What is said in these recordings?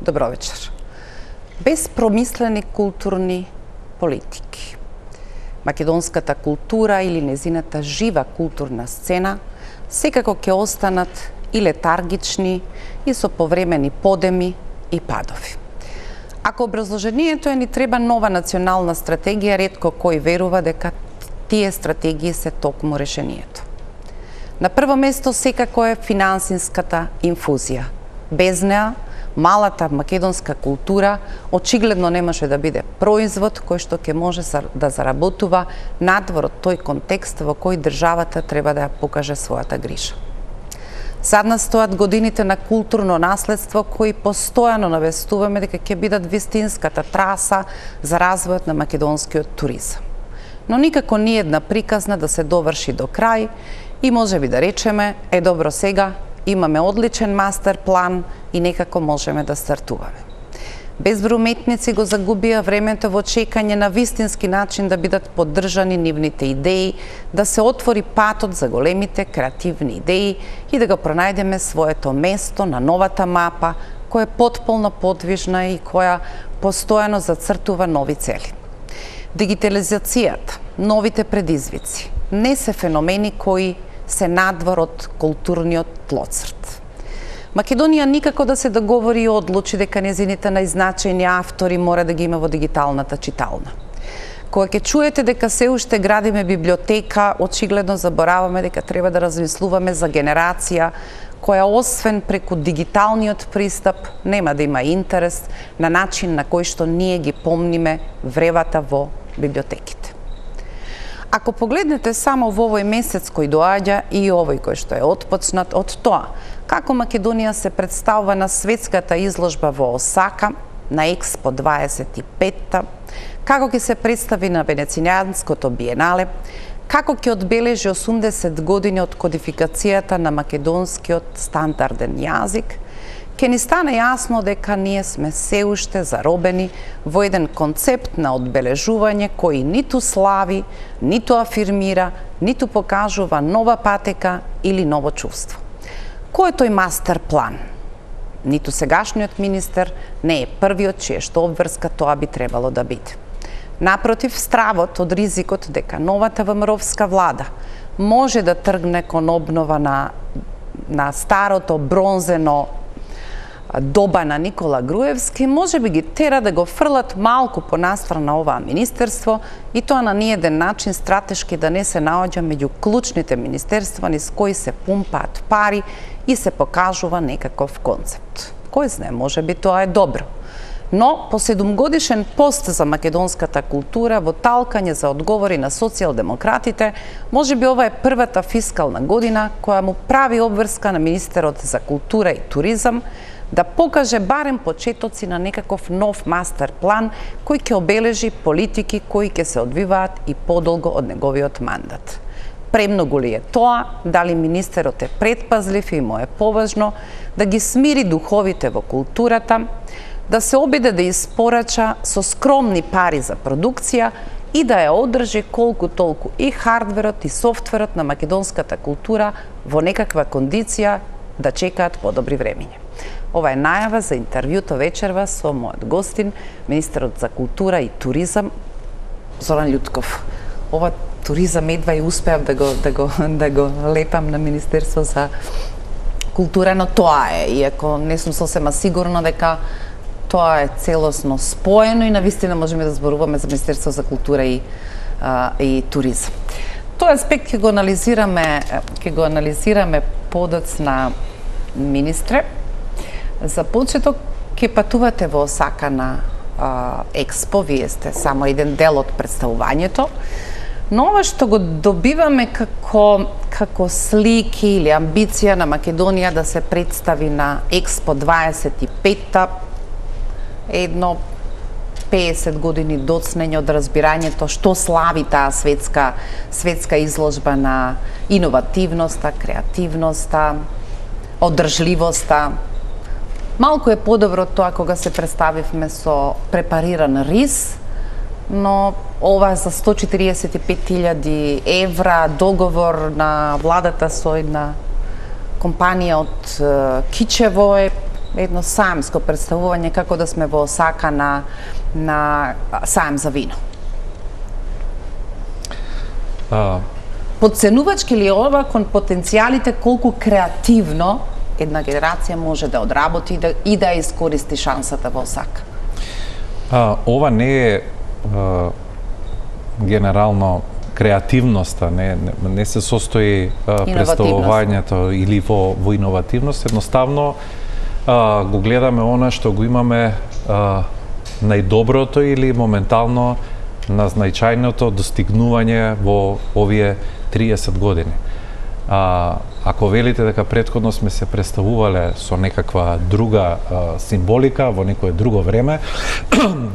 Добро вечер. Без промислени културни политики, македонската култура или незината жива културна сцена секако ќе останат и летаргични и со повремени подеми и падови. Ако образложението ни треба нова национална стратегија, ретко кој верува дека тие стратегии се токму решението. На прво место секако е финансиската инфузија. Без неа, малата македонска култура очигледно не може да биде производ кој што ќе може да заработува надвор од тој контекст во кој државата треба да ја покаже својата грижа. Сад настојат годините на културно наследство кои постојано навестуваме дека ќе бидат вистинската траса за развојот на македонскиот туризам. Но никако ни една приказна да се доврши до крај и можеби да речеме, добро сега, имаме одличен мастер план и некако можеме да стартуваме. Безброј уметници го загубија времето во чекање на вистински начин да бидат поддржани нивните идеи, да се отвори патот за големите креативни идеи и да го пронајдеме своето место на новата мапа, која е потполно подвижна и која постојано зацртува нови цели. Дигитализацијата, новите предизвици, не се феномени кои се надвор од културниот тлоцрт. Македонија никако да се договори и одлучи дека незините најзначајни автори мора да ги има во дигиталната читална. Кога ќе чуете дека се уште градиме библиотека, очигледно забораваме дека треба да размислуваме за генерација која освен преку дигиталниот пристап нема да има интерес на начин на кој што ние ги помниме вревата во библиотеките. Ако погледнете само во овој месец кој доаѓа и овој кој што е отпочнат од тоа, како Македонија се представува на светската изложба во Осака, на Експо 25-та, како ќе се представи на Венецијанското биенале, како ќе одбележи 80 години од кодификацијата на македонскиот стандарден јазик, ќе ни стане јасно дека ние сме се уште заробени во еден концепт на одбележување кој ниту слави, ниту афирмира, ниту покажува нова патека или ново чувство. Кој е тој мастер план? Ниту сегашниот министер не е првиот чија што обврска тоа би требало да биде. Напротив, стравот од ризикот дека новата ВМРО-вска влада може да тргне кон обнова на старото бронзено доба на Никола Груевски, може би ги тера да го фрлат малку понастрана оваа министерство и тоа на ниеден начин стратешки да не се наоѓа меѓу клучните министерства низ кои се пумпаат пари и се покажува некаков концепт. Кој знае, може би тоа е добро. Но по 7-годишен пост за македонската култура во талкање за одговори на социјалдемократите, може би ова е првата фискална година која му прави обврска на министерот за култура и туризам да покаже барем почетоци на некаков нов мастер план кој ќе обележи политики кои ќе се одвиваат и подолго од неговиот мандат. Премногу ли е тоа, дали министерот е предпазлив и му е поважно да ги смири духовите во културата, да се обиде да испорача со скромни пари за продукција и да ја одржи колку толку и хардверот и софтверот на македонската култура во некаква кондиција да чекаат подобри времиња. Ова е најава за интервјуто вечерва со мојот гостин, министерот за култура и туризам Зоран Љутков. Ова туризам едва и успеав да го лепам на Министерство за култура, но тоа е, иако не сум сосема сигурна дека тоа е целосно споено и навистина можеме да зборуваме за Министерство за култура и туризам. Тој аспект ќе го анализираме подоцна, министре. За почеток ќе патувате во Осака на Експо, вие сте само еден дел од представувањето, но ова што го добиваме како слики или амбиција на Македонија да се представи на Експо 25-та, едно 50 години доцнење од разбирањето што слави таа светска изложба на иновативноста, креативноста, одржливоста. Малку е подобро тоа кога се представивме со препариран рис, но ова за 145.000 евра договор на владата со една компанија од Кичево е едно саемско представување како да сме во Осака на саем за вино. Подценувачки ли ова кон потенцијалите колку креативно една генерација може да одработи и да искористи шансата во Осака? Ова не е генерално креативноста, не се состои представувањето или во иновативност, едноставно го гледаме она што го имаме најдоброто или моментално назначајното достигнување во овие 30 години. Ако велите дека претходно сме се представувале со некаква друга символика во некое друго време,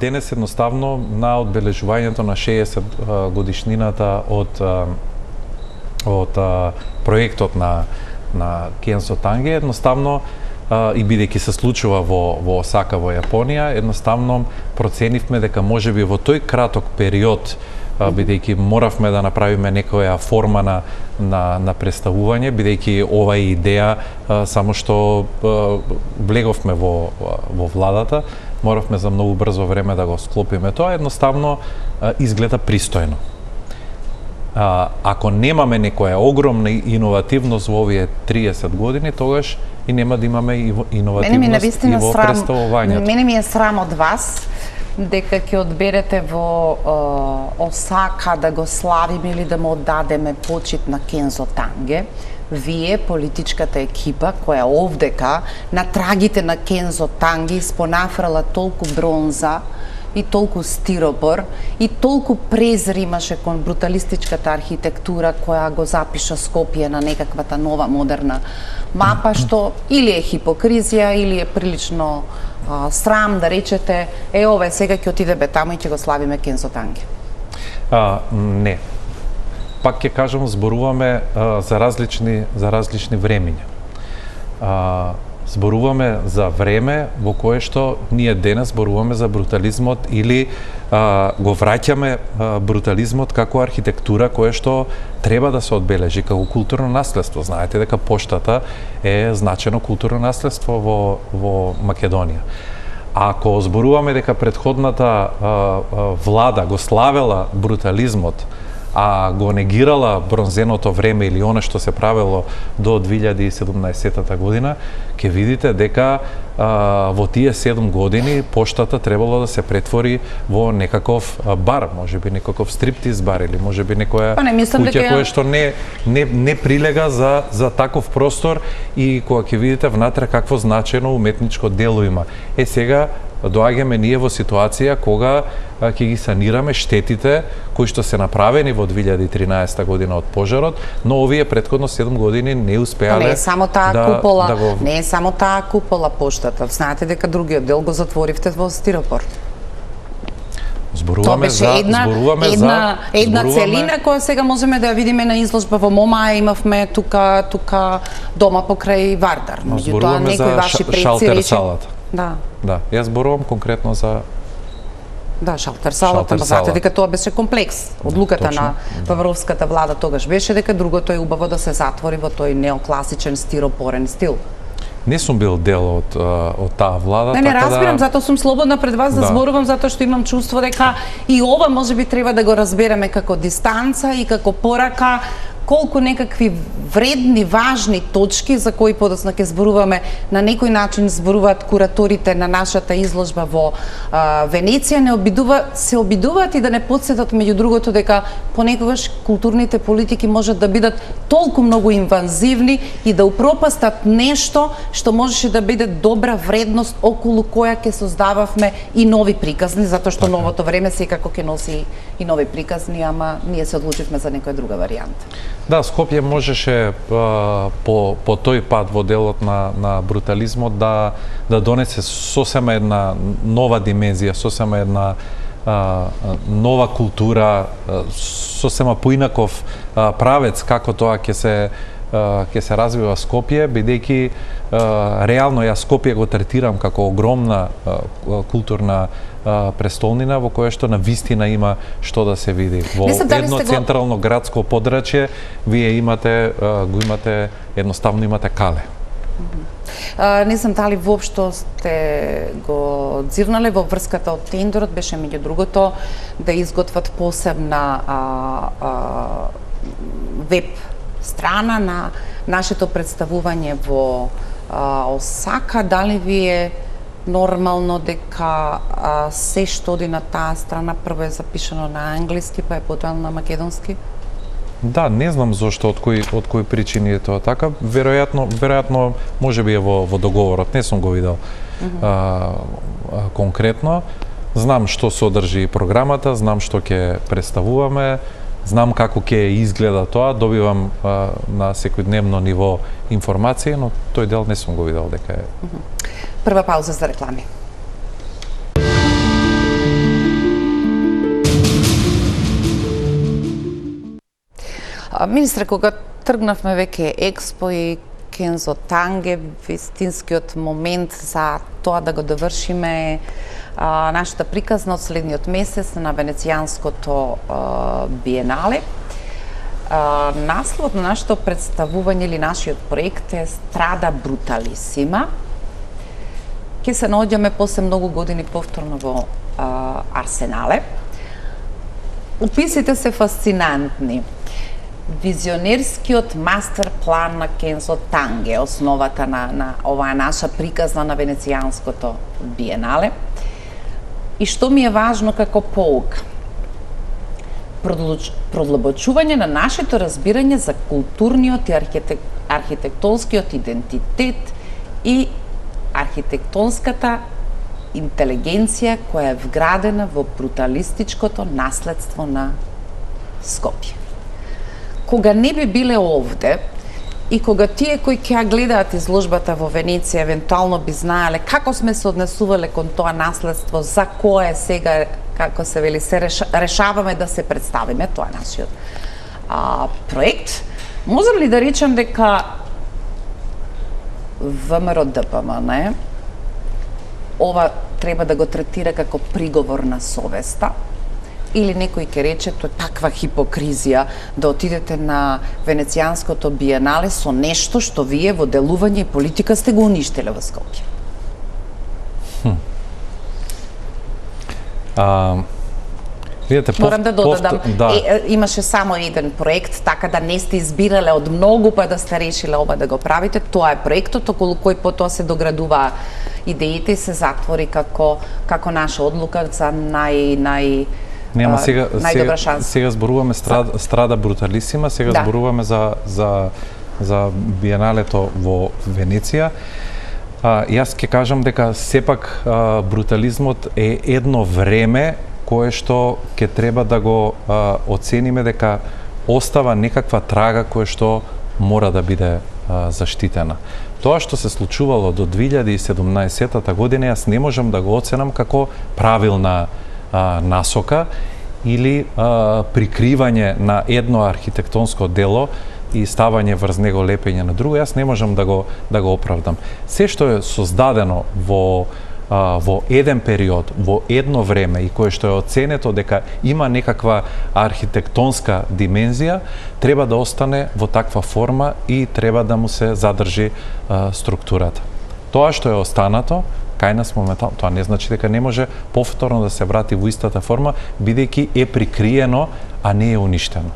денес едноставно на одбележувањето на 60 годишнината од проектот на Кензо Танге, едноставно и бидејќи се случува во Осака во Јапонија, едноставно проценивме дека можеби во тој краток период, бидејќи моравме да направиме некоја форма на представување, бидејќи ова е идеја само што влеговме во владата, моравме за многу брзо време да го склопиме тоа, едноставно изгледа пристојно. Ако немаме некоја огромна иновативност во овие 30 години, тогаш и нема да имаме иновативност и во представувањето. Мене ми е срам од вас дека ќе одберете во Осака да го славиме или да му оддадеме почит на Кензо Танге. Вие, политичката екипа која овдека на трагите на Кензо Танге испонафрала толку бронза и толку стиропор и толку презир имаше кон бруталистичката архитектура која го запиша Скопје на некаквата нова модерна мапа, што или е хипокризија или е прилично срам да речете ова сега ќе отидеме таму и ќе го славиме Кензо Танге. Не. Пак ќе кажам, зборуваме за различни времиња. Зборуваме за време во кое што ние денес зборуваме за брутализмот или го враќаме брутализмот како архитектура која што треба да се одбележи како културно наследство. Знаете дека поштата е значено културно наследство во Македонија. Ако зборуваме дека претходната влада го славела брутализмот, а го негирала бронзеното време или оно што се правело до 2017 година, ќе видите дека во тие 7 години поштата требало да се претвори во некаков бар, можеби некаков стриптиз бар или можеби некоја куќа која што не прилега за таков простор и кога ќе видите внатре какво значено уметничко дело има. Сега доаѓаме ние во ситуација кога ќе ги санираме штетите кои што се направени во 2013 година од пожарот, но овие претходно 7 години не успеале не е само таа купола, не е само таа купола поштата. Знаете дека другиот дел го затворивте во стиропор. Зборуваме за една целина која сега можеме да ја видиме на изложба во МОМА, имавме тука дома покрај Вардар. Меѓутоа некои ваши предци рече. Да, јас зборувам конкретно за шалтер салата, знаете дека тоа беше комплекс. Одлуката на Павровската влада тогаш беше дека другото е убаво да се затвори во тој неокласичен стиропорен стил. Не сум бил дел од таа влада. Не разбирам, затоа сум слободна пред вас да зборувам, затоа што имам чувство дека и ова можеби треба да го разбереме како дистанца и како порака, колку некакви вредни, важни точки за кои подоцна ќе зборуваме, на некој начин зборуваат кураторите на нашата изложба во Венеција, се обидуваат и да не потсетат меѓу другото дека понекогаш културните политики можат да бидат толку многу инвазивни и да упропастат нешто што можеше да биде добра вредност околу која ќе создававме и нови приказни, затоа што новото време секако ќе носи и нови приказни, ама ние се одлучивме за некоја друга варијанта. Да, Скопје можеше по тој пат во делот на брутализмот да донесе сосема една нова димензија, сосема една нова култура, сосема поинаков правец како тоа ќе се развива Скопје, бидејќи реално јас Скопје го третирам како огромна културна престолнина во која што на вистина има што да се види. Во едно централно градско подрачје вие едноставно имате кале. Не знам дали воопшто сте го дзирнале во врската од тендерот, беше меѓу другото да изготват посебна веб страна на нашето представување во Осака. Дали ви е нормално дека се што оди на таа страна прво е запишано на англиски, па е потоа на македонски? Да, не знам зошто, од кои причини е тоа така. Веројатно можеби е во договорот, не сум го видел конкретно. Знам што содржи програмата, знам што ќе представуваме, знам како ќе изгледа тоа, добивам на секојдневно ниво информации, но тој дел не сум го видел дека е. Прва пауза за реклами. Министре, кога тргнавме веќе Експо и Кензо Танге, вистинскиот момент за тоа да го довршиме нашата приказна од следниот месец на Венецијанското биенале. Насловот на нашето представување или нашиот проект е Страда бруталисима. Ке се наоѓаме после многу години повторно во Арсенале. Описите се фасцинантни. Визионерскиот мастер план на Кензо Танге, основата на оваа наша приказна на Венецијанското биенале. И што ми е важно како поука? Продлабочување на нашето разбирање за културниот и архитектонскиот идентитет и архитектонската интелигенција која е вградена во бруталистичкото наследство на Скопје. Кога не би биле овде и кога тие кои ќе гледаат изложбата во Венеција евентуално би знаеле како сме се однесувале кон тоа наследство, за кое сега, како се вели, се решаваме да се представиме, тоа е нашиот проект, можам ли да речам дека ВМРО ДПМН ова треба да го третира како приговор на совеста? Или некој ќе рече тоа е таква хипокризија да отидете на Венецијанското биенале со нешто што вие во делување и политика сте го уништиле во Скопје? Видете, морам да додадам, имаше само еден проект, така да не сте избирале од многу па да сте решиле ова да го правите. Тоа е проектот околу кој потоа се доградува идеите и се затвори како наша одлука за Нема најдобра шанса. Сега зборуваме Страда бруталисима, сега зборуваме за биеналето во Венеција. Јас ќе кажам дека сепак брутализмот е едно време кое што ќе треба да го оцениме дека остава некаква трага која што мора да биде заштитена. Тоа што се случувало до 2017 година, јас не можам да го оценам како правилна насока или прикривање на едно архитектонско дело и ставање врз него лепење на друго, јас не можам да го оправдам. Се што е создадено во еден период, во едно време и кое што е оценето дека има некаква архитектонска димензија, треба да остане во таква форма и треба да му се задржи структурата. Тоа што е останато кај нас моментално, тоа не значи дека не може повторно да се врати во истата форма, бидејќи е прикриено, а не е уништено.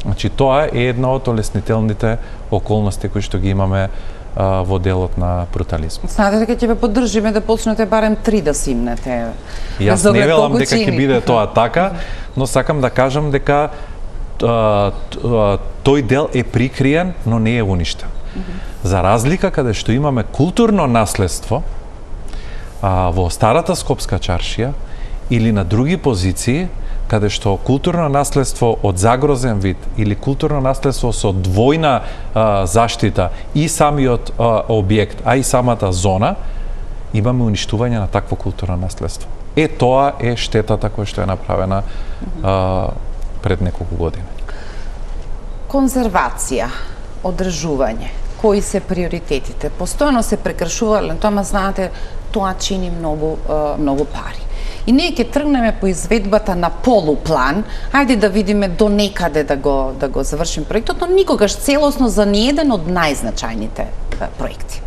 Значи, тоа е една од олеснителните околности кои што ги имаме во делот на брутализм. Знаете дека ќе ве поддржиме да почнете барем 3 да симнете. Јас не велам дека ќе биде тоа така, но сакам да кажам дека тој дел е прикриен, но не е уништен. За разлика каде што имаме културно наследство во старата Скопска чаршија или на други позиции, каде што културно наследство од загрозен вид или културно наследство со двојна заштита и самиот објект, а и самата зона, имаме уништување на такво културно наследство. Тоа е штетата која што е направена пред неколку години. Конзервација, одржување, кои се приоритетите? Постојано се прекршувале, тоа знаете, тоа чини многу пари. И ние ќе тргнеме по изведбата на полуплан, ајде да видиме до некаде да го завршим проектот, но никогаш целосно за ниеден од најзначајните проекти.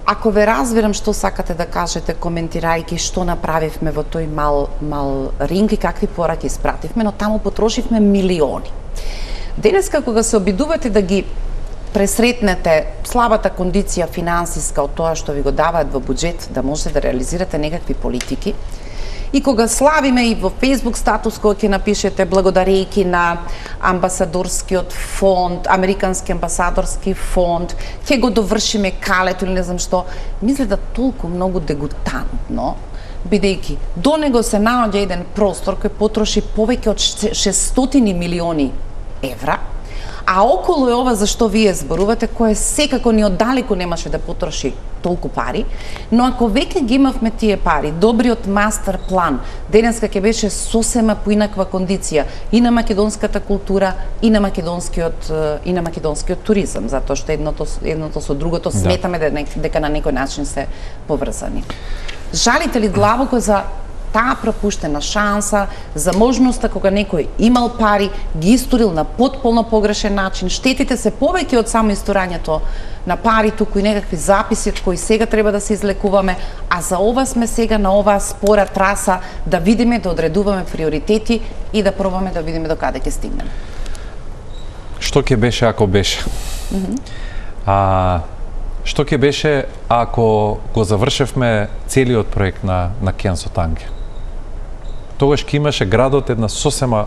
Ако ве разбирам што сакате да кажете, коментирајќи што направивме во тој мал ринг и какви пораки испративме, но таму потрошивме милиони. Денеска кога се обидувате да ги пресретнете слабата кондиција финансиска од тоа што ви го даваат во буџет, да можете да реализирате некакви политики, и кога славиме и во Facebook статус кој ќе напишете благодарејќи на амбасадорскиот фонд, Американски амбасадорски фонд, ќе го довршиме калето или не знам што, мисле да толку многу дегутантно, бидејќи до него се наоѓа еден простор кој потроши повеќе од 600 милиони евра, а околу е ова за што вие зборувате, кое секако ни оддалеку немаше да потроши толку пари, но ако веќе ги имавме тие пари, добриот мастер план, денеска ќе беше сосема поинаква кондиција и на македонската култура, и на македонскиот туризам, затоа што едното со другото сметаме дека на некој начин се поврзани. Жалите ли длабоко за таа пропуштена шанса, за можноста кога некој имал пари, ги историл на потполно погрешен начин, штетите се повеќе од само исторањето на пари, туку и некакви записи од кои сега треба да се излекуваме, а за ова сме сега на оваа спора траса да видиме, да одредуваме приоритети и да пробаме да видиме до каде ќе стигнеме. Што ќе беше ако беше? Што ќе беше ако го завршевме целиот проект на Кен со танке? Тогаш ќе имаше градот една сосема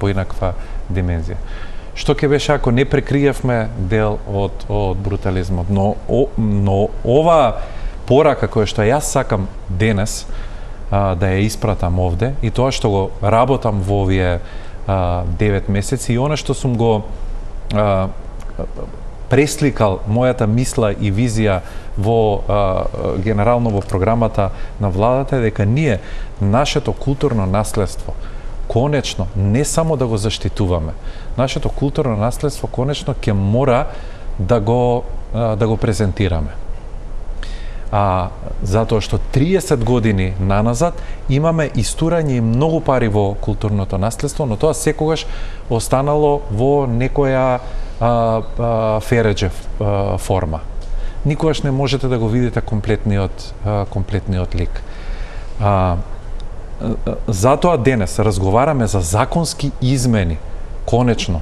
поинаква димензија. Што ќе беше ако не прекриевме дел од брутализмот? Но ова порака која што јас сакам денес да ја испратам овде, и тоа што го работам во овие 9 месеци, и она што сум го пресликал мојата мисла и визија генерално во програмата на владата, е дека ние нашето културно наследство конечно не само да го заштитуваме, нашето културно наследство конечно ќе мора да го презентираме. Затоа што 30 години наназад имаме истурање и многу пари во културното наследство, но тоа секогаш останало во некоја фереџе форма. Никогаш не можете да го видите комплетниот лик. Затоа денес разговараме за законски измени, конечно,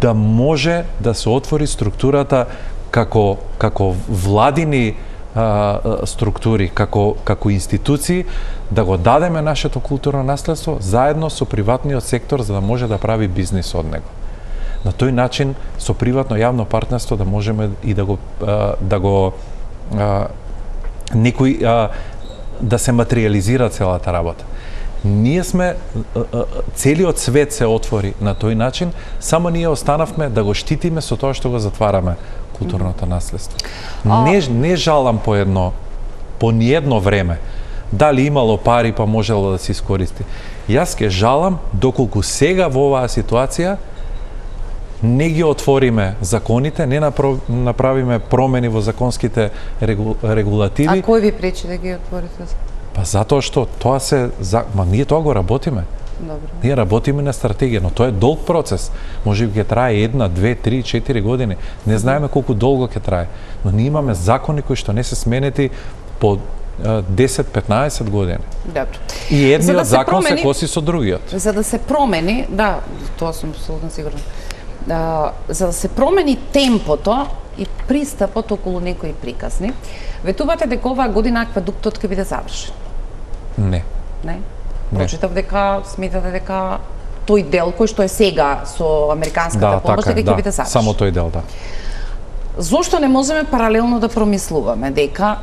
да може да се отвори структурата како владини структури, како институции, да го дадеме нашето културно наследство заедно со приватниот сектор, за да може да прави бизнис од него. На тој начин, со приватно-јавно партнерство, да можеме и да се материализира целата работа. Ние сме, целиот свет се отвори на тој начин, само ние останавме да го штитиме со тоа што го затвараме културното наследство. Не жалам по ниедно време, дали имало пари па можело да се искористи. Јас ке жалам доколку сега во оваа ситуација не ги отвориме законите, не направиме промени во законските регулативи. А кој ви пречи да ги отворите? Па затоа што ние тоа го работиме. Добро. Ние работиме на стратегија, но тоа е долг процес. Може би ќе трае 1, 2, 3, 4 години. Не знаеме колку долго ќе трае. Но ние имаме закони кои што не се сменети по 10-15 години. Добро. И едниот закон се коси со другиот. За да се промени, да, тоа сум абсолютно сигурна. За да се промени темпото и пристапот околу некои приказни, ветувате дека оваа година акведуктот ќе биде завршен? Не. Не? Прочитав дека сметате дека тој дел кој што е сега со американската помош дека ќе биде завршен. Само тој дел, да. Зошто не можеме паралелно да промислуваме дека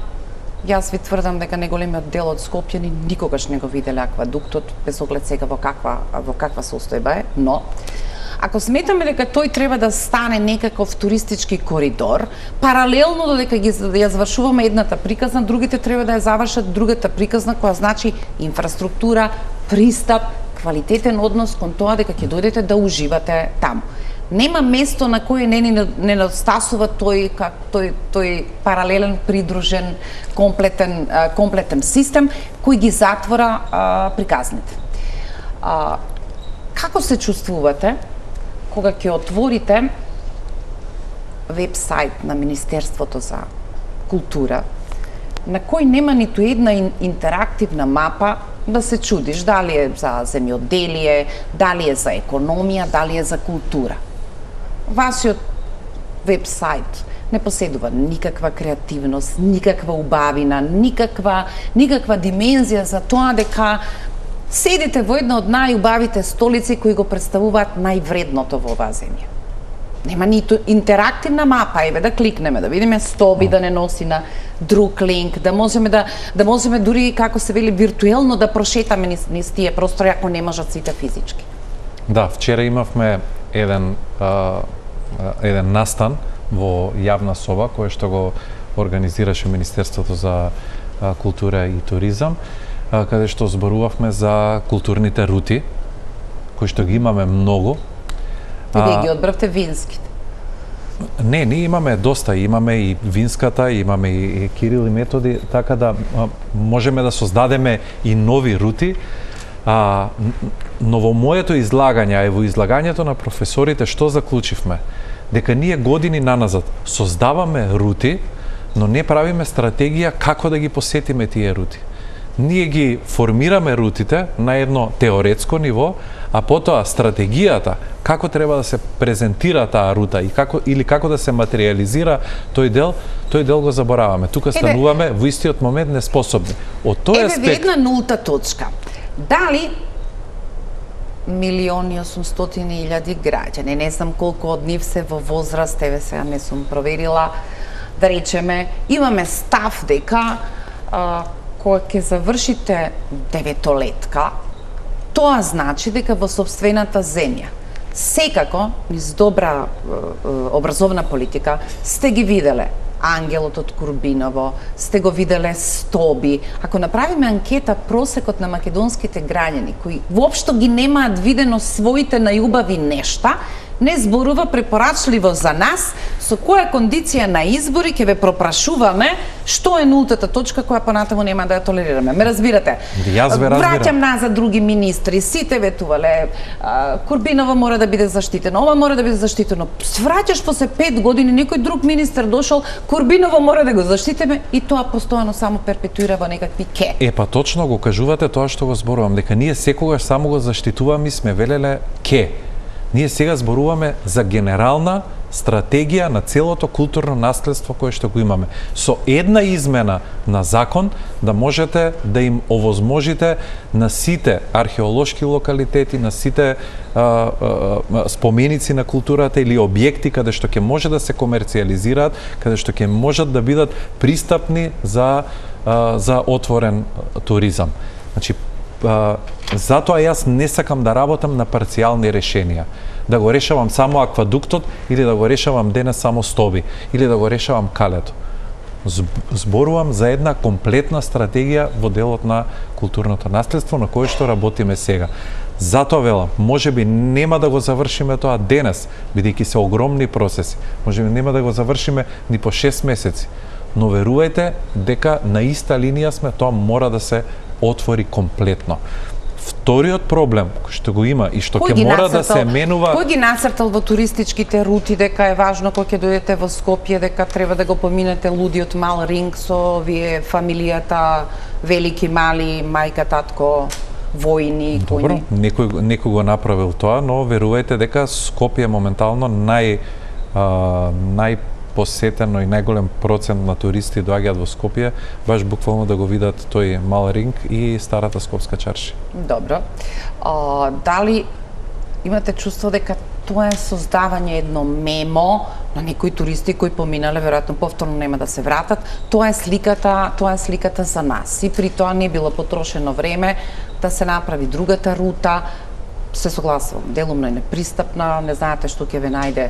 јас ви тврдам дека неголемиот дел од Скопјани никогаш не го виделе акведуктот, без оглед сега во каква состојба е, но ако сметаме дека тој треба да стане некаков туристички коридор, паралелно додека ја завршуваме едната приказна, другите треба да ја завршат другата приказна, која значи инфраструктура, пристап, квалитетен однос кон тоа дека ќе дојдете да уживате таму. Нема место на кое не недостасува тој паралелен, придружен, комплетен систем кој ги затвора приказните. Како се чувствувате кога ќе отворите веб-сайт на Министерството за култура, на кој нема ниту една интерактивна мапа да се чудиш дали е за земјоделие, дали е за економија, дали е за култура. Вашиот вебсайт не поседува никаква креативност, никаква убавина, никаква димензија за тоа дека седите во една од најубавите столици кои го представуваат највредното во оваа земја. Нема ниту интерактивна мапа, еве да кликнеме, да видиме стоби, да не носи на друг линк, да можеме дури, како се вели, виртуелно да прошетаме низ тие простори, ако не можат сите физички. Да, вчера имавме еден настан во јавна соба, кој што го организираше Министерството за култура и туризам, каде што зборувавме за културните рути, кои што ги имаме многу. Вие ги одбравте винските? Не, ние имаме доста, имаме и винската, имаме и Кирил и Методи, така да можеме да создадеме и нови рути. Но во моето излагање, и во излагањето на професорите, што заклучивме? Дека ние години наназад создаваме рути, но не правиме стратегија како да ги посетиме тие рути. Ние ги формираме рутите на едно теоретско ниво, а потоа стратегијата, како треба да се презентира таа рута и како да се материализира тој дел го забораваме. Тука стануваме во истиот момент неспособни. Од тој аспект... Еве една нулта точка. Дали 1.800.000 граѓани, не знам колку од нив се во возраст, еве сега не сум проверила, да речеме, имаме став дека кога ќе завршите деветолетка, тоа значи дека во сопствената земја, секако, низ добра образовна политика, сте ги виделе Ангелот од Курбиново, сте го виделе Стоби. Ако направиме анкета, просекот на македонските граѓани, кои воопшто ги немаат видено своите најубави нешта, не зборува препорачливо за нас со која кондиција на избори ќе ве пропрашуваме што е нултата точка која понатаму нема да ја толерираме. Ме разбирате? Враќам назад други министри, сите ветувале, Курбиново мора да биде заштитено, ова мора да биде заштитено. Враќаш после 5 години, некој друг министер дошол, Курбиново мора да го заштитиме и тоа постојано само перпетуира во некакви ке. Па точно го кажувате тоа што го зборувам, дека ние секогаш само го заштитуваме и сме велеле ке. Ние сега зборуваме за генерална стратегија на целото културно наследство кое што го имаме. Со една измена на закон да можете да им овозможите на сите археолошки локалитети, на сите споменици на културата или објекти каде што ќе може да се комерцијализираат, каде што ќе можат да бидат пристапни за отворен туризам. Значи, затоа јас не сакам да работам на парцијални решенија. Да го решавам само аквадуктот или да го решавам денес само Стоби или да го решавам Калето. Зборувам за една комплетна стратегија во делот на културното наследство на кое што работиме сега. Затоа велам, можеби нема да го завршиме тоа денес, бидејќи се огромни процеси. Можеби нема да го завршиме ни по 6 месеци. Но верувајте дека на иста линија сме, тоа мора да се отвори комплетно. Вториот проблем што го има и што ќе мора да се менува... Кој ги нацртал во туристичките рути дека е важно кога ќе дојдете во Скопје дека треба да го поминете лудиот мал ринг со вие фамилијата, велики, мали, мајка, татко, војни, Добро, некој го направил тоа, но верувајте дека Скопје моментално посетено и најголем процент на туристи доаѓаат во Скопје, баш буквално да го видат тој мал ринг и старата скопска чарши. Добро. Дали имате чувство дека тоа е создавање едно мемо на некои туристи кои поминале, веројатно повторно нема да се вратат, тоа е сликата за нас. И при тоа не било потрошено време да се направи другата рута. Се согласувам, делумно е непристапна, не знаете што ќе ве најде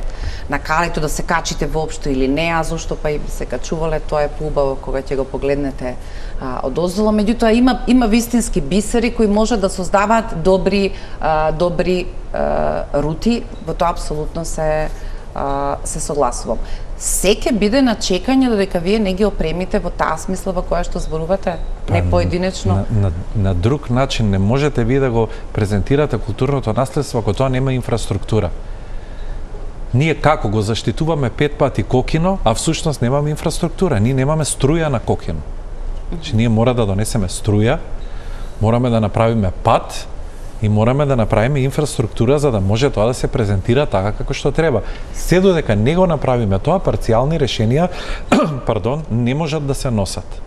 на Калето, да се качите воопшто или не, а зошто па и се качувале, тоа е поубаво кога ќе го погледнете одоздолу. Меѓутоа има вистински бисери кои може да создаваат добри рути, во тоа апсолутно се согласувам. Се ќе биде на чекање додека вие не ги опремите во таа смисла во која што зборувате, не поединечно. На друг начин не можете вие да го презентирате културното наследство ако тоа нема инфраструктура. Ние како го заштитуваме 5 пати Кокино, а всушност немаме инфраструктура, ние немаме струја на Кокино. Значи ние мора да донесеме струја, мораме да направиме пат и мораме да направиме инфраструктура за да може тоа да се презентира така како што треба. Се додека не го направиме тоа, парцијални решенија, пардон, не можат да се носат.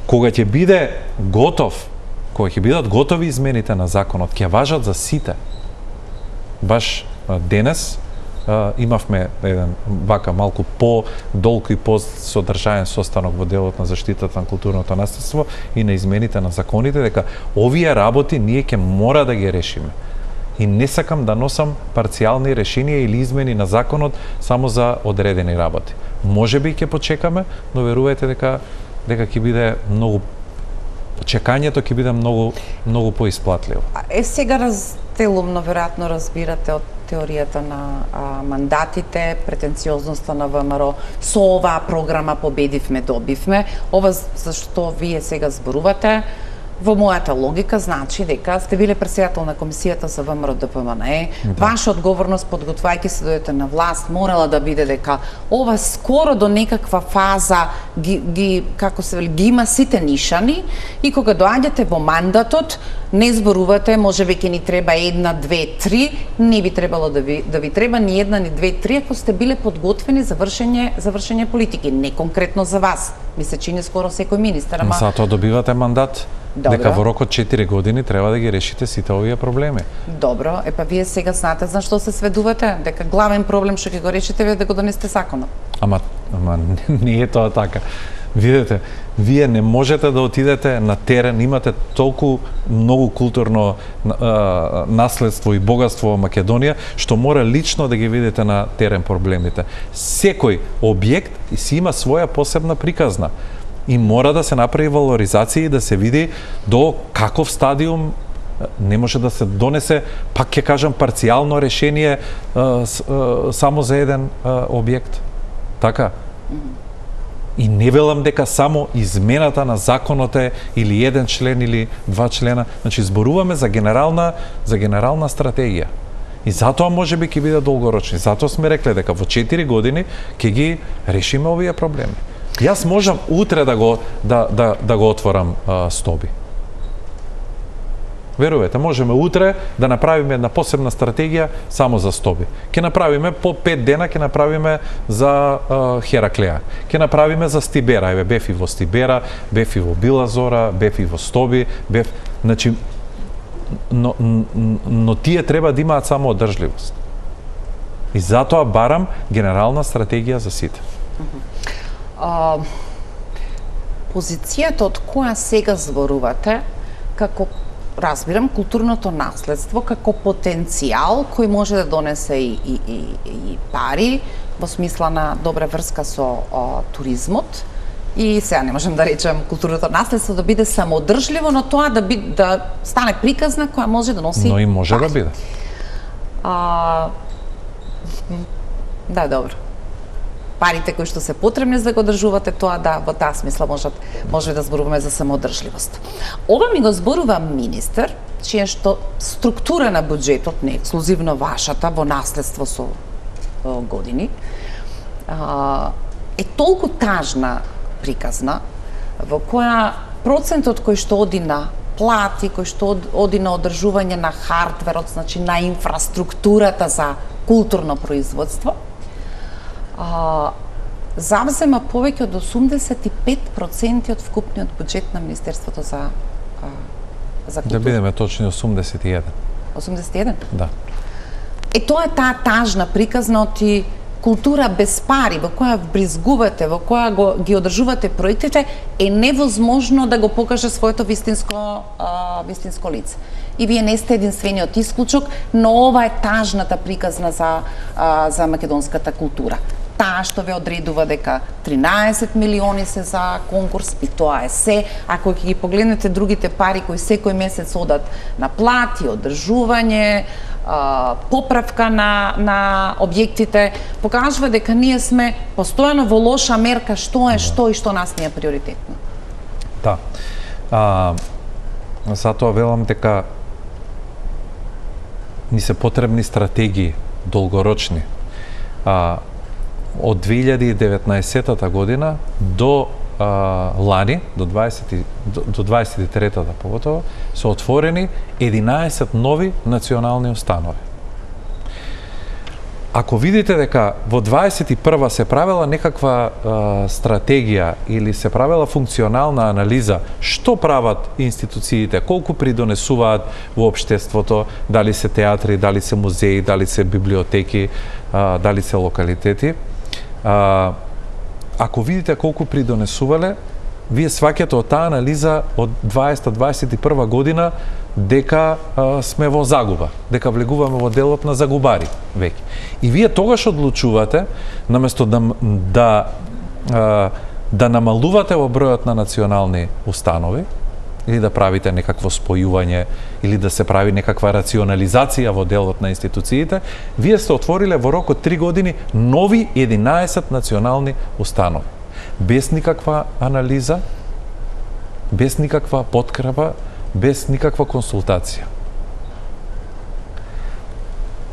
Кога ќе биде готов, кога ќе бидат готови измените на законот, ќе важат за сите. Баш денес имавме еден вака малку по-долг и по-содржаен состанок во делот на заштитата на културното наследство и на измените на законите, дека овие работи ние ќе мора да ги решиме. И не сакам да носам парцијални решенија или измени на законот само за одредени работи. Можеби ќе почекаме, но верувајте дека ќе биде многу чекањето ќе биде многу поисплатливо. Сега разделумно веројатно разбирате од теоријата на мандатите, претенциозноста на ВМРО. Со оваа програма победивме, добивме. Ова зашто вие сега зборувате, во мојата логика значи дека сте биле претседател на комисијата за ВМРО ДПМНЕ. Ваша одговорност подготвајќи се дојдете на власт морала да биде дека ова скоро до некаква фаза ги како се вели ги има сите нишани и кога доаѓате во мандатот не зборувате можеби ќе ни треба 1, 2, 3, не би требало да ви треба ни 1, ни 2, 3 ако сте биле подготвени за вршење политики, не конкретно за вас. Ми се чини скоро секој министер, ама затоа добивате мандат. Добро. Дека во рок од 4 години треба да ги решите сите овие проблеми. Добро, вие сега знаете за што се сведувате, дека главен проблем што ќе го решите вие да го донесете законот. Ама не е тоа така. Видете, вие не можете да отидете на терен, имате толку многу културно наследство и богатство во Македонија, што мора лично да ги видите на терен проблемите. Секој објект си има своја посебна приказна. И мора да се направи валоризација и да се види до каков стадиум не може да се донесе, пак ќе кажам, парцијално решение само за еден објект. Така? И не велам дека само измената на законот е или еден член или 2 члена, значи зборуваме за генерална стратегија. И затоа можеби ќе биде долгорочни. Затоа сме рекле дека во 4 години ќе ги решиме овие проблеми. Јас можам утре да го отворам Стоби. Верувате, можеме утре да направиме една посебна стратегија само за Стоби. Ќе направиме по 5 дена, ќе направиме за Хераклеа. Ќе направиме за Стибера. Еве бев и во Стибера, бев и во Билазора, бев и во Стоби, значи но тие треба да имаат само одржливост. И затоа барам генерална стратегија за сите. Позицијата од која сега зборувате, како разбирам, културното наследство како потенцијал кој може да донесе и пари во смисла на добра врска со туризмот. И сега не можем да речем културното наследство да биде самоодржливо, но тоа да стане приказна која може да носи. Но и може пари. Да биде. Да, добро. Парите кои што се потребни за да го одржувате тоа, да, во таа смисла може да зборуваме за самоодржливост. Ова ми го зборува министер, чија што структура на буџетот, не ексклузивно вашата, во наследство со години, е толку тажна приказна, во која процентот кој што оди на плати, кој што оди на одржување на хардверот, значи на инфраструктурата за културно производство, завзема повеќе од 85% од вкупниот буџет на Министерството за култура. Да бидеме точни, 81. 81? Да. Тоа е таа тажна приказна од култура без пари, во која вбризгувате, во која ги одржувате проектите, е невозможно да го покаже своето вистинско лице. И вие не сте единствениот исклучок, но ова е тажната приказна за македонската култура. Таа што ве одредува дека 13 милиони се за конкурс, и тоа е се. Ако ќе ги погледнете другите пари кои секој месец одат на плати, одржување, поправка на објектите, покажува дека ние сме постојано во лоша мерка што нас не е приоритетно. Да. Затоа велам дека ни се потребни стратегии долгорочни. Од 2019 година до лани, до 23-та поготово, се отворени 11 нови национални установи. Ако видите дека во 21-ва се правела некаква стратегија или се правела функционална анализа што прават институциите, колку придонесуваат во општеството, дали се театри, дали се музеи, дали се библиотеки, дали се локалитети, ако видите колку придонесувале, вие сваќате од таа анализа од 2021 година дека сме во загуба, дека влегуваме во делот на загубари веќе. И вие тогаш одлучувате, наместо да намалувате во бројот на национални установи, или да правите некакво спојување, или да се прави некаква рационализација во делот на институциите, вие сте отвориле во рок од 3 години нови 11 национални установи. Без никаква анализа, без никаква подкрепа, без никаква консултација.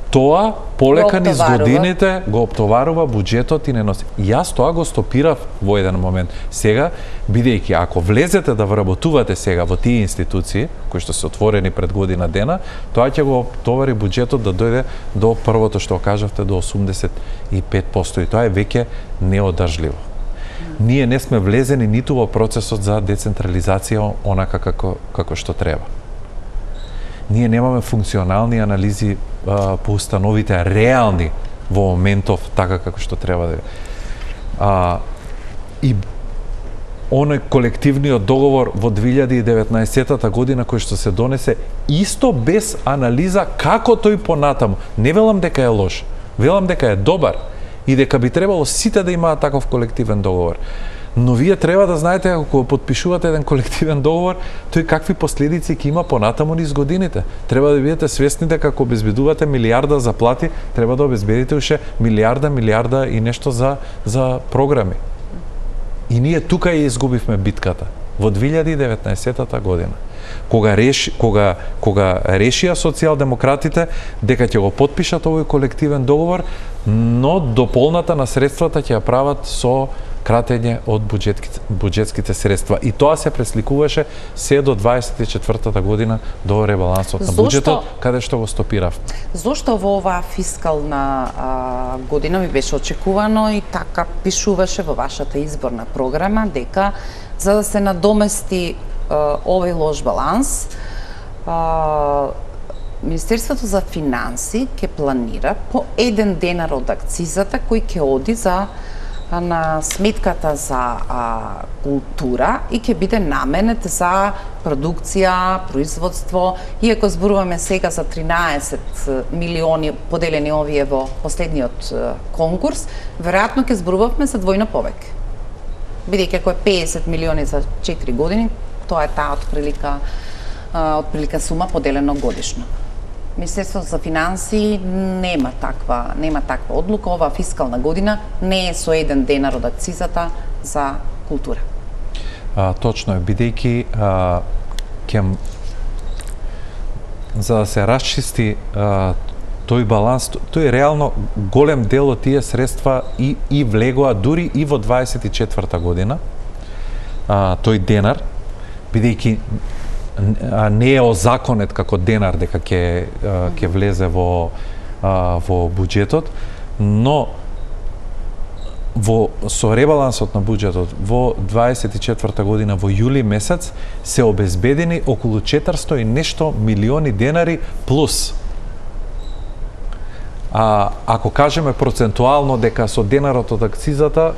Тоа полека низ годините го оптоварува буџетот и не носи. Јас тоа го стопирав во еден момент. Сега, бидејќи ако влезете да вработувате сега во тие институции, кои што се отворени пред година дена, тоа ќе го оптовари буџетот да дојде до првото што кажавте, до 85%. И тоа е веќе неодржливо. Ние не сме влезени ниту во процесот за децентрализација онака како што треба. Ние немаме функционални анализи по установите реални во моментов така како што треба да е. И оној колективниот договор во 2019 година кој што се донесе исто без анализа како тој понатаму. Не велам дека е лош, велам дека е добар и дека би требало сите да имаат таков колективен договор. Но вие треба да знаете, ако подпишувате еден колективен договор, тој какви последици ќе има понатаму низ годините. Треба да бидете свесни дека ако обезбедувате милиарда заплати, треба да обезбедите уште милиарда и нешто за програми. И ние тука ја изгубивме битката во 2019 година. Кога решија социјалдемократите дека ќе го потпишат овој колективен договор, но дополната на средствата ќе ја прават со кратење од буџетските средства. И тоа се пресликуваше се до 24-та година до ребалансот на буџетот, каде што го стопирав. Зошто во оваа фискална година ми беше очекувано и така пишуваше во вашата изборна програма дека за да се надомести овој лош баланс, Министерството за финанси ќе планира по 1 денар од акцизата кој ќе оди на сметката за култура и ќе биде наменет за продукција, производство. Иако зборуваме сега за 13 милиони поделени овие во последниот конкурс, веројатно ќе зборувавме за двојно повеќе. Бидејќи ако е 50 милиони за 4 години, тоа е таа отприлика сума поделено годишно. Министерството за финанси нема таква одлука. Оваа фискална година не е со 1 денар од акцизата за култура. Точно е, бидејќи за да се расчисти тој баланс, тој реално голем дел од тие средства и влегоа дури и во 24-та година, тој денар, бидејќи не е озаконет како денар дека ќе влезе во буџетот, но со ребалансот на буџетот во 24-та година во јули месец се обезбедени околу 400 и нешто милиони денари плюс. Ако кажеме процентуално дека со денарот од акцизата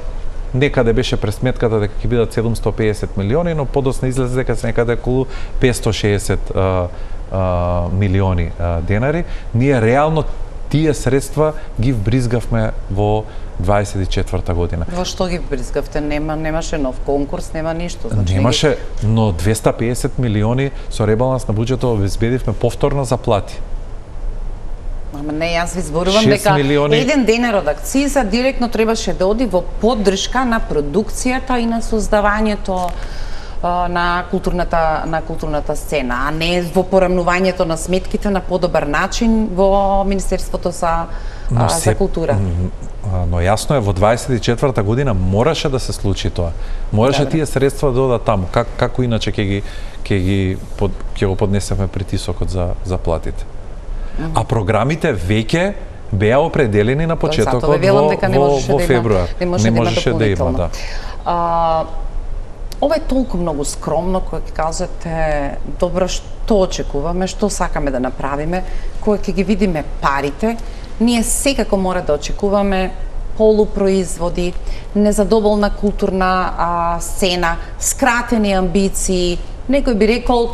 некаде беше пресметката дека ќе бидат 750 милиони, но подоцна излезе дека се некаде околу 560 милиони денари. Ние реално тие средства ги вбризгавме во 24-та година. Во што ги вбризгавте? Немаше нов конкурс, нема ништо. Значи, немаше, но 250 милиони со ребаланс на буџетот обезбедивме повторно заплати. Ама не, јас ви зборувам дека 1 денар од акциза директно требаше да оди во поддршка на продукцијата и на создавањето на културната сцена, а не во порамнувањето на сметките на подобар начин во Министерството за за култура. Но јасно е, во 24-та година мораше да се случи тоа. Мораше тие средства да одат таму. Како иначе ќе го поднесеме притисокот за платите. А програмите веќе беа определени на почетокот во февруар. Не можеше да има, да. Ова е толку многу скромно кога ќе кажете добро што очекуваме, што сакаме да направиме, кога ќе ги видиме парите, ние секако мора да очекуваме полупроизводи, незадоволна културна сцена, скратени амбиции. Некој би рекол,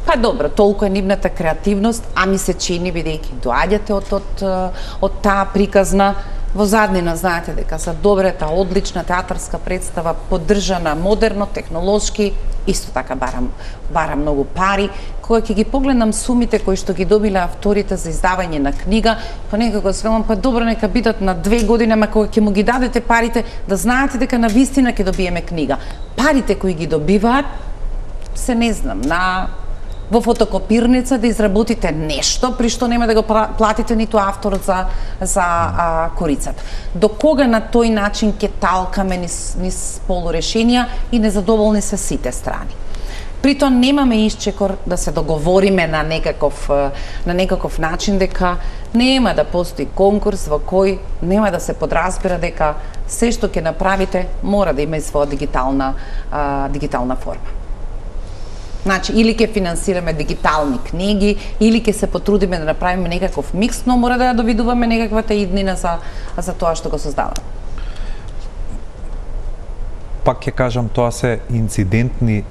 па добро, толку е нивната креативност, а ми се чини, бидејќи доаѓате од таа приказна, во заднина знаете дека за добрата, одлична театарска представа, поддржана модерно, технолошки, исто така бара многу пари. Кога ќе ги погледнам сумите кои што ги добиле авторите за издавање на книга, па некако свелам, па добро, нека бидат на 2 години, ама кога ќе му ги дадете парите, да знаете дека на вистина ќе добиеме книга. Парите кои ги добиваат, се не знам, во фотокопирница да изработите нешто при што нема да го платите ниту авторот за корицата. До кога на тој начин ќе талкаме низ полурешенија и незадоволни се сите страни. Притоа немаме исчекор да се договориме на некаков начин дека нема да постои конкурс во кој нема да се подразбира дека се што ќе направите мора да има и своја дигитална форма. Значи, или ќе финансираме дигитални книги, или ќе се потрудиме да направиме некаков микс, но мора да ја довидуваме некаквата иднина за тоа што го создаваме. Пак ќе кажам, тоа се инцидентни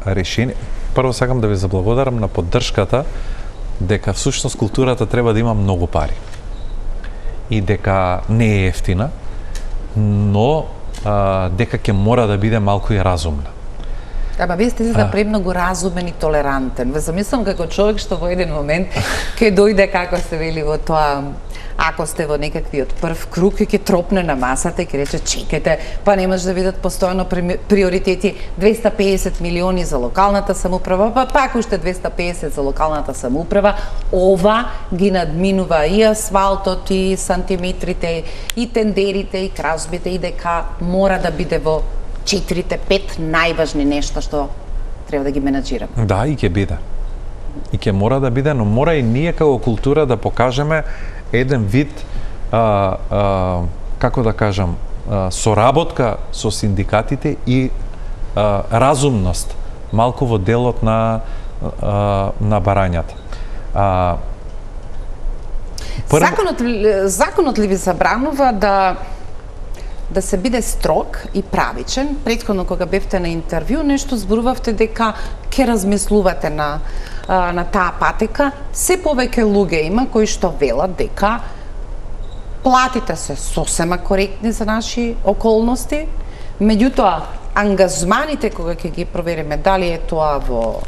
решенија. Прво сакам да ви заблагодарам на поддршката дека всушност културата треба да има многу пари. И дека не е ефтина, но дека ќе мора да биде малку и разумна. Ама вие сте за премногу разумен и толерантен. Ве замислам како човек што во еден момент ќе дојде, како се вели во тоа, ако сте во некаквиот прв круг, ќе тропне на масата и ќе рече чекајте, па не може да видат постојано приоритети 250 милиони за локалната самоуправа, па пак уште 250 за локалната самоуправа. Ова ги надминува и асфалтот, и сантиметрите, и тендерите, и кражбите, и дека мора да биде во 4-5 најважни нешта што треба да ги менаџираме. Да, и ќе биде. И ќе мора да биде, но мора и ние како култура да покажеме еден вид, како да кажам, соработка со синдикатите и разумност малку во делот на барањата. Законот ли ви забранува да се биде строг и правичен? Претходно кога бевте на интервју, нешто зборувавте дека ќе размислувате на таа патека. Се повеќе луѓе има кои што велат дека платите се сосема коректни за наши околности, меѓутоа ангажманите кога ќе ги провериме, дали е тоа во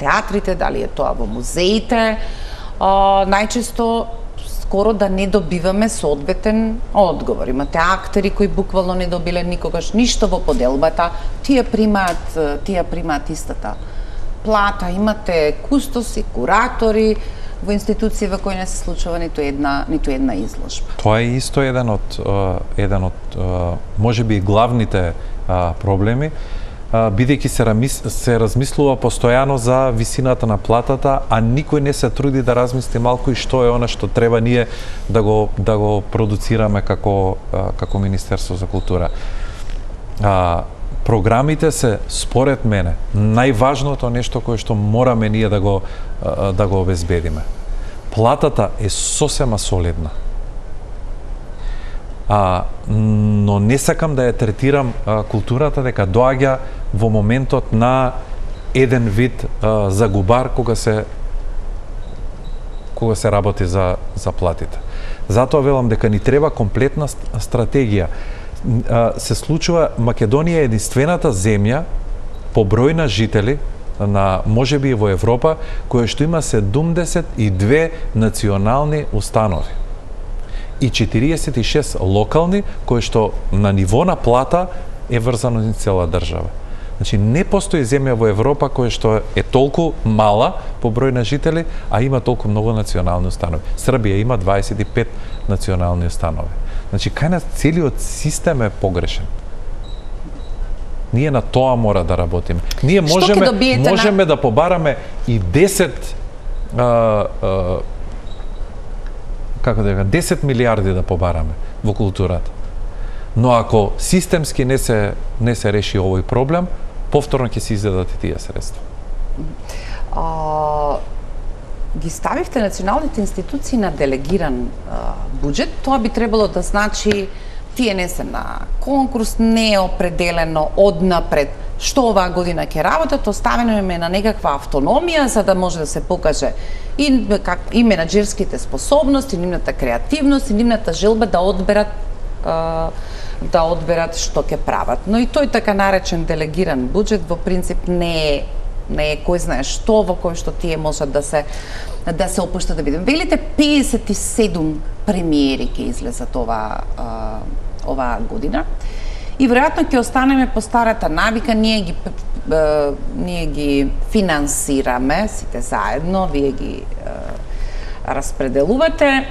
театрите, дали е тоа во музеите, најчесто скоро да не добиваме соодветен одговор. Имате актери кои буквално не добиле никогаш ништо во поделбата, тие примаат истата плата, имате кустоси, куратори во институции во кои не се случува ниту една изложба. Тоа е исто еден од можеби главните проблеми, бидејќи се размислува постојано за висината на платата, а никој не се труди да размисли малку и што е она што треба ние да го продуцираме како Министерство за култура. Програмите се, според мене, најважното нешто кое што мораме ние да го обезбедиме. Платата е сосема солидна. Но не сакам да ја третирам културата дека доаѓа во моментот на еден вид загубар кога се работи за платите. Затоа велам дека ни треба комплетна стратегија. Се случува, Македонија е единствената земја по број на жители на можеби во Европа која што има 72 национални установи и 46 локални кои што на ниво на плата е врзано низ цела држава. Значи не постои земја во Европа која што е толку мала по број на жители, а има толку многу национални установи. Србија има 25 национални установи. Значи, кај нас целиот систем е погрешен. Ние на тоа мора да работиме. Ние можеме да побараме и 10 10 милиарди да побараме во културата. Но ако системски не се реши овој проблем, повторно ќе се изедат и тие средства. Ги ставивте националните институции на делегиран буџет, тоа би требало да значи тие не се на конкурс, не е определено однапред што оваа година ќе работат, оставено им е на некаква автономија за да може да се покаже и менаџерските способности, нивната креативност и нивната желба да одберат што ќе прават. Но и тој така наречен делегиран буџет во принцип не е кој знае што во кој што тие можат да се опуштат да видим. Велите 57 премиери ќе излезат оваа година. И веројатно ќе останеме по старата навика, ние ги финансираме сите заедно, вие ги распределувате.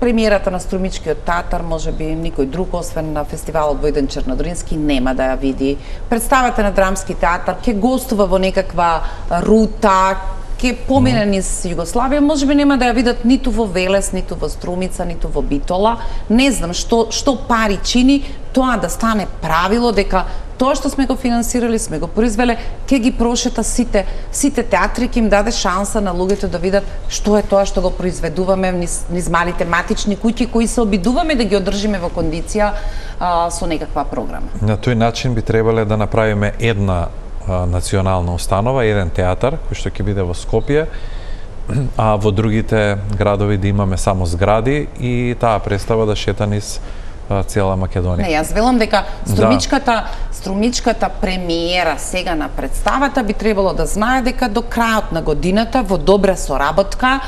Премиерата на Струмичкиот театар, може би никој друг освен на фестивалот Војден Чернодрински нема да ја види. Представата на Драмски театар ќе гостува во некаква рута, ќе помине низ Југославија, можеби нема да ја видат ниту во Велес, ниту во Струмица, ниту во Битола. Не знам што пари чини тоа да стане правило, дека тоа што сме го финансирали, сме го произвеле, ќе ги прошета сите театри, ќе им даде шанса на луѓето да видат што е тоа што го произведуваме низ малите матични куќи кои се обидуваме да ги одржиме во кондиција со некаква програма. На тој начин би требале да направиме една национална установа, еден театар кој што ќе биде во Скопје, а во другите градови да имаме само згради и таа представа да шета низ цела Македонија. Не, јас велам дека струмичката премиера сега на представата би требало да знае дека до крајот на годината во добра соработка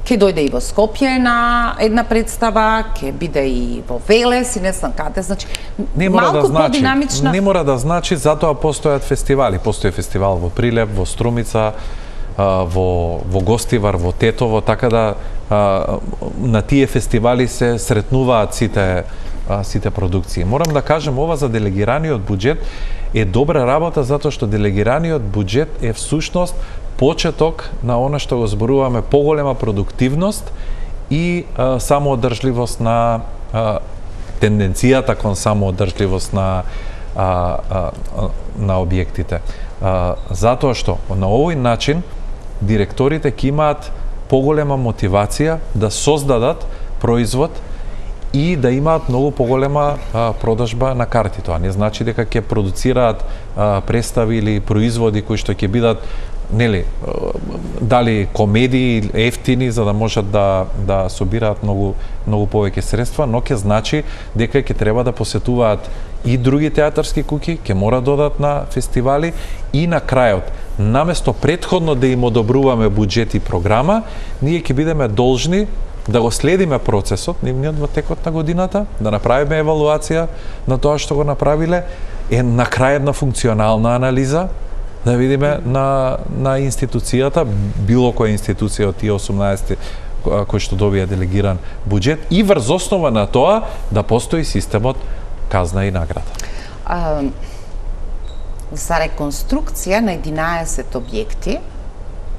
ќе дојде и во Скопје на една представа, ќе биде и во Велес и не знам каде, значи малку подинамична. Не мора да значи, затоа постојат фестивали. Постои фестивал во Прилеп, во Струмица, во Гостивар, во Тетово, така да на тие фестивали се сретнуваат сите продукции. Морам да кажем, ова за делегираниот буџет е добра работа затоа што делегираниот буџет е всушност почеток на она што го зборуваме поголема продуктивност и самоодржливост на тенденцијата кон самоодржливост на објектите. Затоа што на овој начин директорите ќе имаат поголема мотивација да создадат производ и да имаат многу поголема продажба на карти. Тоа не значи дека ќе продуцираат представи или производи кои што ќе бидат дали комедии ефтини за да можат да собираат многу повеќе средства, но ќе значи дека ќе треба да посетуваат и други театарски куќи, ќе мора да одат на фестивали и на крајот, наместо претходно да им одобруваме буџет и програма, ние ќе бидеме должни да го следиме процесот нивниот во текот на годината, да направиме евалуација на тоа што го направиле, на крај една функционална анализа, да видиме на институцијата, било која институција од тие 18 кои што добија делегиран буџет и врз основа на тоа да постои системот казна и награда. За реконструкција на 11 објекти,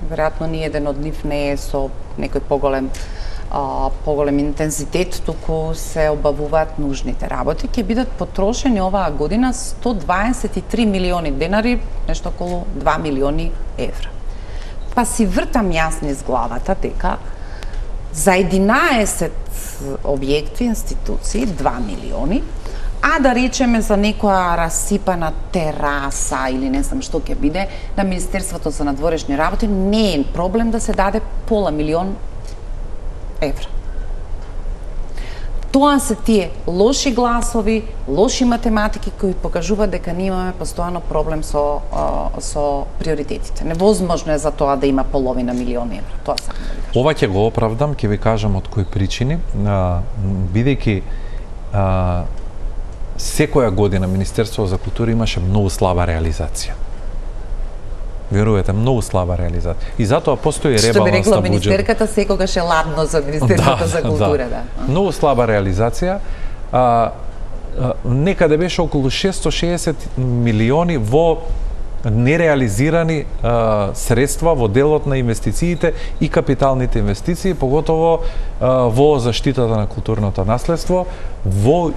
веројатно ни еден од нив не е со некој поголем интензитет, туку се обавуваат нужните работи, ќе бидат потрошени оваа година 123 милиони денари, нешто околу 2 милиони евра. Па си вртам јас низ главата дека за 11 објекти, институции, 2 милиони, а да речеме за некоја расипана тераса или не знам што ќе биде на Министерството за надворешни работи, не е проблем да се даде пола милион евра. Тоа се тие лоши гласови, лоши математики кои покажуваат дека ние имаме постојано проблем со приоритетите. Невозможно е за тоа да има половина милион евра. Тоа сакам да ви кажам. Ова ќе го оправдам, ќе ви кажам од кои причини, бидејќи секоја година Министерството за култура имаше многу слаба реализација. верувате, многу слаба реализација. И затоа постои ребаланс на буџетот. Што би рекла министерката, секогаш е ладно за Министерството за култура, да. Многу слаба реализација. Некаде беше околу 660 милиони во нереализирани средства во делот на инвестициите и капиталните инвестиции, поготово во заштитата на културното наследство, во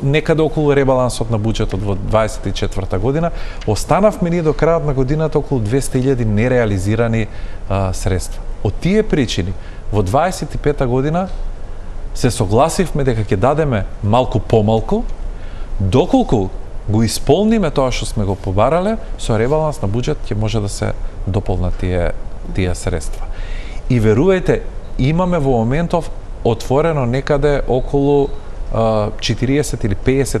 некаде околу ребалансот на буџетот во 24 година. Останавме ние до крајот на годината околу 200.000 нереализирани средства. Од тие причини, во 25 година се согласивме дека ќе дадеме малку помалку, доколку го исполниме тоа што сме го побарале, со ребаланс на буџет ќе може да се дополнат тие средства. И верувајте, имаме во моментов отворено некаде околу 40 или 50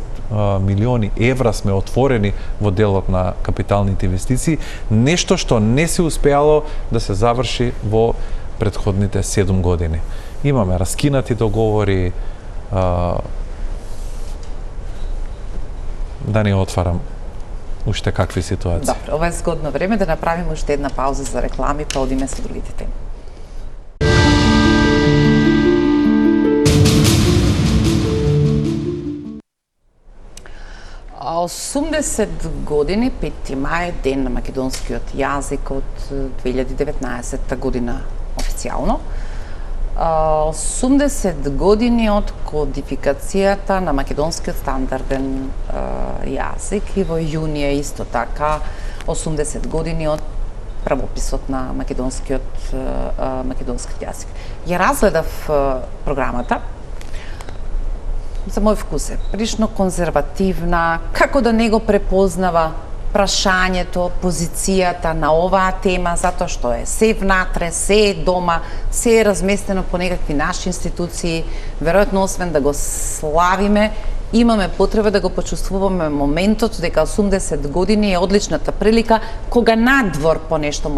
милиони евра сме отворени во делот на капиталните инвестиции, нешто што не се успеало да се заврши во претходните 7 години. Имаме раскинати договори, да не отварам уште какви ситуации. Добро, ова е згодно време да направиме уште една пауза за реклами, па одиме со другите теми. А 80 години, 5 мај, ден на македонскиот јазик од 2019 година официјално. 80 години од кодификацијата на македонскиот стандарден јазик и во јунија исто така 80 години од правописот на македонскиот јазик. Ја разгледав програмата. За мој вкус е прилично конзервативна, како да не го препознава прашањето, позицијата на оваа тема, затоа што е се внатре, се е дома, се е разместено по некакви наши институции. Веројатно, освен да го славиме, имаме потреба да го почувствуваме моментот дека 80 години е одличната прилика кога надвор по нешто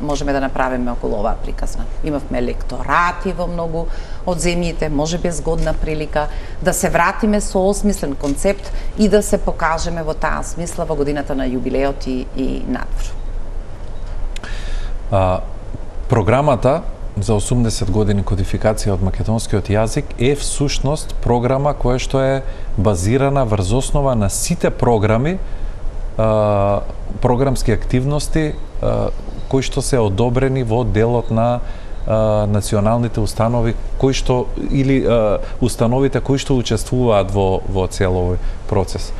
можеме да направиме околу оваа приказна. Имавме електорати во многу од земјите, можеби е згодна прилика да се вратиме со осмислен концепт и да се покажеме во таа смисла во годината на јубилеот и надвор. Програмата за 80 години кодификација од македонскиот јазик е всушност програма која што е базирана врз основа на сите програми, програмски активности кои што се одобрени во делот на националните установи кои што или установите кои што учествуваат во цел овој процес.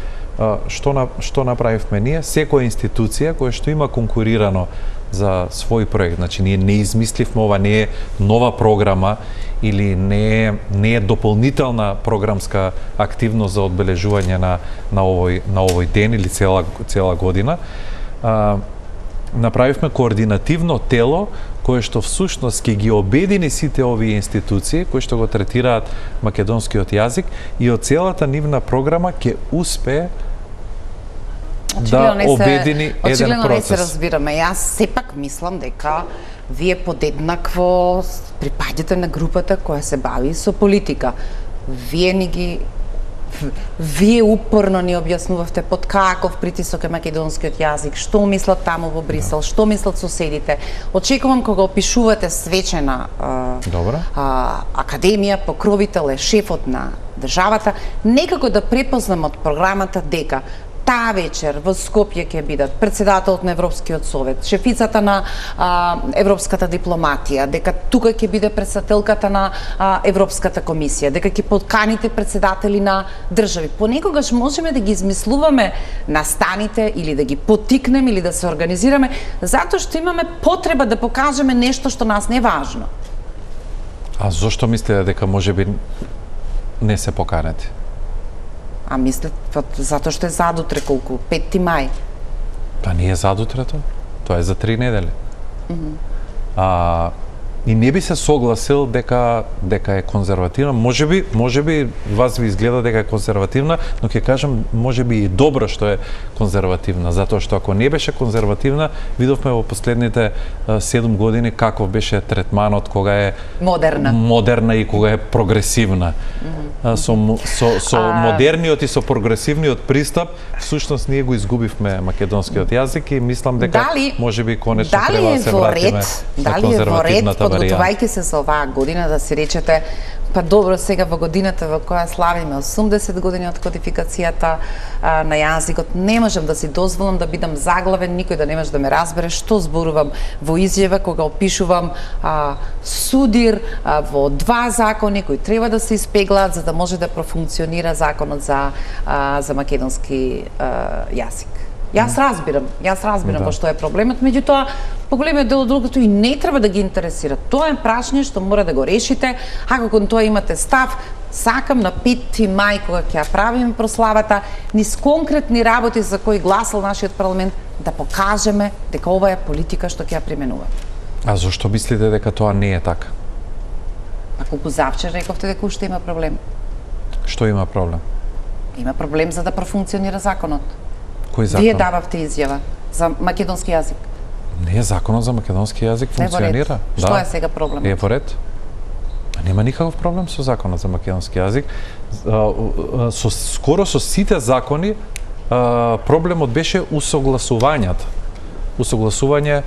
Што направивме ние? Секоја институција која што има конкурирано за свој проект, значи ние не измисливме, ова не е нова програма или не е дополнителна програмска активност за одбележување на овој ден или цела година. Направивме координативно тело кое што всушност ќе ги обедини сите овие институции кои што го третираат македонскиот јазик и од целата нивна програма ќе успее да обедини еден процес. Очигледно не се разбираме. Јас сепак мислам дека вие подеднакво припаѓате на групата која се бави со политика. Вие упорно ни објаснувавте под каков притисок е македонскиот јазик, што мислат таму во Брисел, што мислат соседите. Очекувам кога опишувате свечена академија, покровител е шефот на државата, некако да препознам од програмата дека таа вечер во Скопје ќе бидат председателот на Европскиот совет, шефицата на европската дипломатија, дека тука ќе биде председателката на Европската комисија, дека ќе подканите председатели на држави. Понекогаш можеме да ги измислуваме настаните или да ги поттикнеме или да се организираме, затоа што имаме потреба да покажеме нешто што нас не е важно. А зошто мислите дека можеби не се поканете? А мисле, затоа што е задутре колку? 5 мај. Па не е задутре тоа. Тоа е за 3 недели. и не би се согласил дека е конзервативна. Можеби вас ви изгледа дека е конзервативна, но ќе кажам можеби и добро што е конзервативна, затоа што ако не беше конзервативна, видовме во последните 7 години каков беше третманот кога е модерна и кога е прогресивна. Со модерниот и со прогресивниот пристап, всушност ние го изгубивме македонскиот јазик и мислам дека можеби конечно треба да се вратиме на конзервативната варијанта. Подготвувајќи се за оваа година да си речете, па добро, сега во годината во која славиме 80 години од кодификацијата на јазикот, не можам да си дозволам да бидам заглавен, никој да не може да ме разбере што зборувам во изјава кога опишувам судир во 2 закони кои треба да се испеглаат за да може да профункционира законот за македонски јазик. Јас разбирам во што е проблемот, меѓутоа поголемиот дел од другото и не треба да ги интересира. Тоа е прашање што мора да го решите. Ако кон тоа имате став, сакам на 5 мај кога ќе ја правиме прославата, низ конкретни работи за кои гласал нашиот парламент, да покажеме дека ова е политика што ќе ја применуваме. А зошто мислите дека тоа не е така? А колку завчер рековте дека уште има проблем. Што има проблем? Има проблем за да профункционира законот. Кој закон? Вие дававте изјава за македонски јазик. Не, законот за македонски јазик функционира. Што е сега проблемот? Е во ред. Нема никаков проблем со законот за македонски јазик. Скоро со сите закони проблемот беше усогласувањето. Усогласување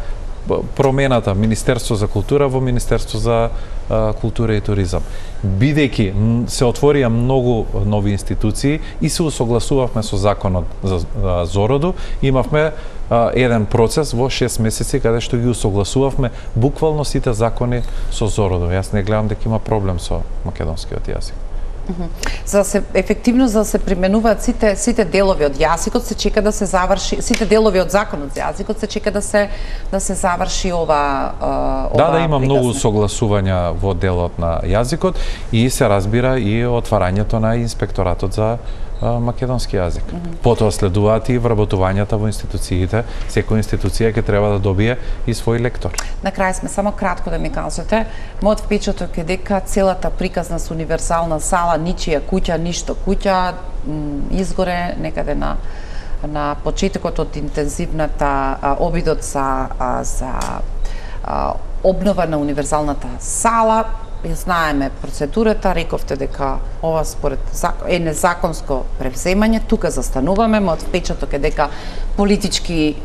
промената Министерство за култура во Министерство за култура и туризам. Бидејќи се отворија многу нови институции и се усогласувавме со законот за Зороду, имавме еден процес во 6 месеци каде што ги усогласувавме буквално сите закони со Зороду. Јас не гледам дека има проблем со македонскиот јазик. За да се ефективно за да се применуваат сите делови од јазикот, се чека да се заврши, сите делови од законот за јазикот се чека да се заврши ова да има многу согласувања во делот на јазикот и се разбира и отварањето на инспекторатот за македонски јазик. Потоа следуваат и вработувањата во институциите. Секоја институција ќе треба да добие и свој лектор. На крај сме само кратко да ми кажете, мојот впечаток е дека целата приказна со универзална сала, ничија куќа, ништо куќа, изгоре некаде на почетокот од интензивната обидот за обнова на универзалната сала. Знаеме процедурата, рековте дека ова според е незаконско превземање, тука застануваме, мојот впечаток е дека политички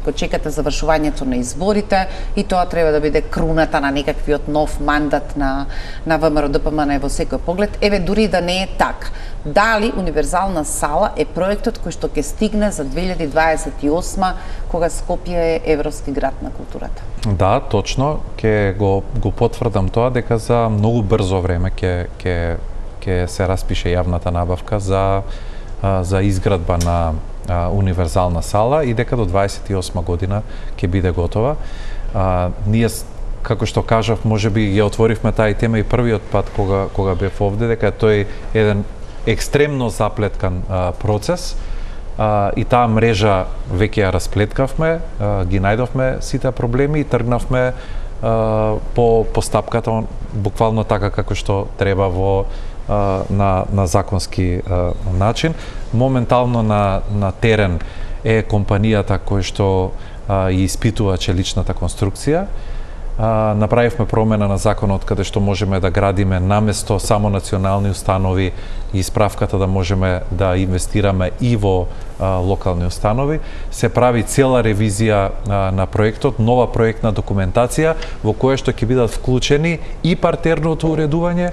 го чекате завршувањето на изборите и тоа треба да биде круната на некаквиот нов мандат на ВМРО-ДПМН во секој поглед, еве дури да не е така. Дали универзална сала е проектот кој што ќе стигне за 2028 кога Скопје е европски град на културата? Да, точно, ќе го потврдам тоа дека за многу брзо време ќе се распише јавната набавка за изградба на универзална сала и дека до 28 година ќе биде готова. Ние, како што кажав, можеби ја отворивме таа тема и првиот пат кога бев овде, дека тој еден екстремно заплеткан процес и таа мрежа веќе ја расплеткавме, ги најдовме сите проблеми и тргнавме по стапката буквално така како што треба на законски начин. Моментално на терен е компанијата која што ја испитува челичната конструкција. Направивме промена на законот каде што можеме да градиме наместо само национални установи и исправката да можеме да инвестираме и во локални установи. Се прави цела ревизија на проектот, нова проектна документација во која што ќе бидат вклучени и партерното уредување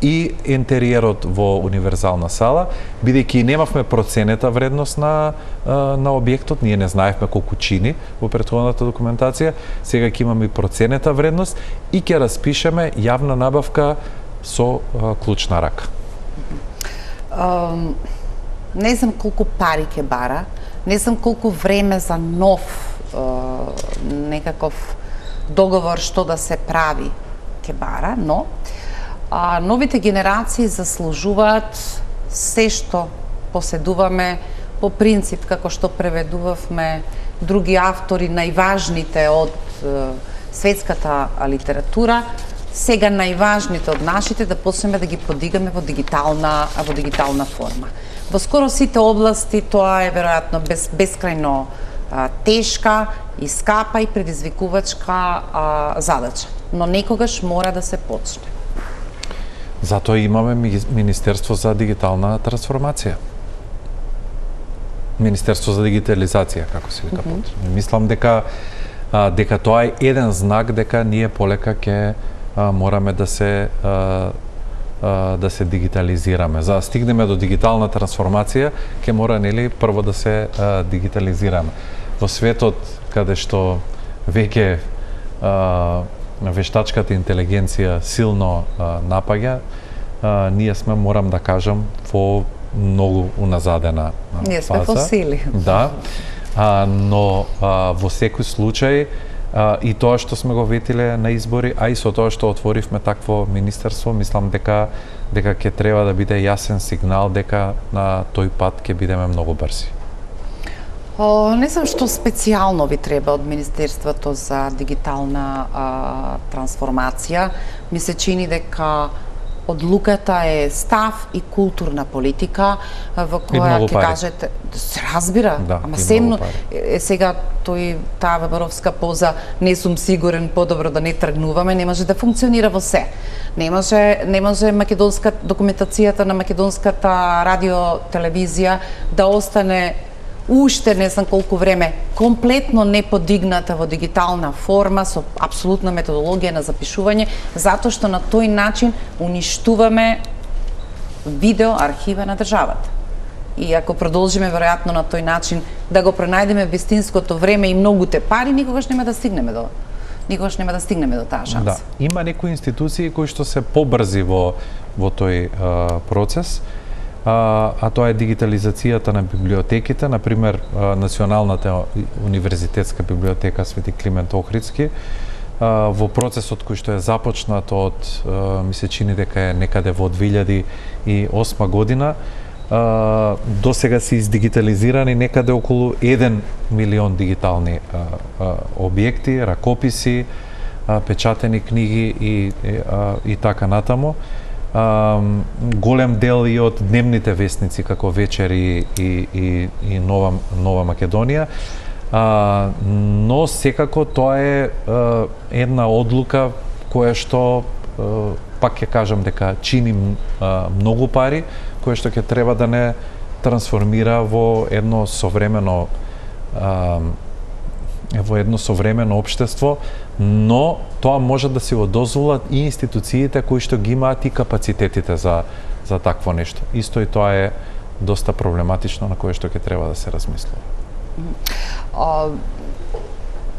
и интериерот во универзална сала, бидејќи немавме проценета вредност на објектот, ние не знаевме колку чини во претходната документација, сега ќе имаме и проценета вредност и ќе распишеме јавна набавка со клучна рака. Не знам колку пари ќе бара, не знам колку време за нов некаков договор што да се прави ќе бара, но новите генерации заслужуваат се што поседуваме по принцип како што преведувавме други автори, најважните од светската литература, сега најважните од нашите да почнеме да ги подигаме во дигитална форма. Во скоро сите области тоа е веројатно бескрајно тешка и скапа и предизвикувачка задача, но некогаш мора да се почне. Затоа имаме Министерство за дигитална трансформација. Министерство за дигитализација, како се вика потребно. Мислам дека тоа е еден знак дека ние полека ќе мораме да се дигитализираме. За да стигнеме до дигитална трансформација, ќе мора прво да се дигитализираме. Во светот каде што веќе вештачката интелигенција силно напаѓа, ние сме, морам да кажам, во многу уназадена фаза. Ние сме фосили. Да, но во секој случај и тоа што сме го ветиле на избори, а и со тоа што отворивме такво министерство, мислам дека ќе треба да биде јасен сигнал дека на тој пат ќе бидеме многу брзи. Не знам што специјално ви треба од Министерството за дигитална трансформација. Ми се чини дека одлуката е став и културна политика во која ќе кажете, се разбира, да, ама семно сега таа Веберовска поза, не сум сигурен, подобро да не тргнуваме, не може да функционира во се. Не може документацијата на македонската радио телевизија да остане уште не знам колку време комплетно неподигната во дигитална форма со апсолутна методологија на запишување, затоа што на тој начин уништуваме видео архива на државата. И ако продолжиме веројатно на тој начин да го пронајдеме вистинското време и многуте пари, никогаш нема да стигнеме до таа шанса. Да, има некои институции кои што се побрзи во тој процес. А тоа е дигитализацијата на библиотеките, например Националната универзитетска библиотека Свети Климент Охридски, во процесот кој што е започнат од, ми се чини дека е некаде во 2008 година, до сега се издигитализирани некаде околу 1 милион дигитални објекти, ракописи, печатени книги и така натаму. Голем дел и од дневните вестници како Вечер и Нова Македонија, но секако тоа е една одлука која што, пак ќе кажам дека чини многу пари, која што ќе треба да не трансформира во едно современо општество, но тоа може да си го дозволат и институциите кои што ги имаат и капацитетите за такво нешто. Исто и тоа е доста проблематично на кое што ќе треба да се размислува.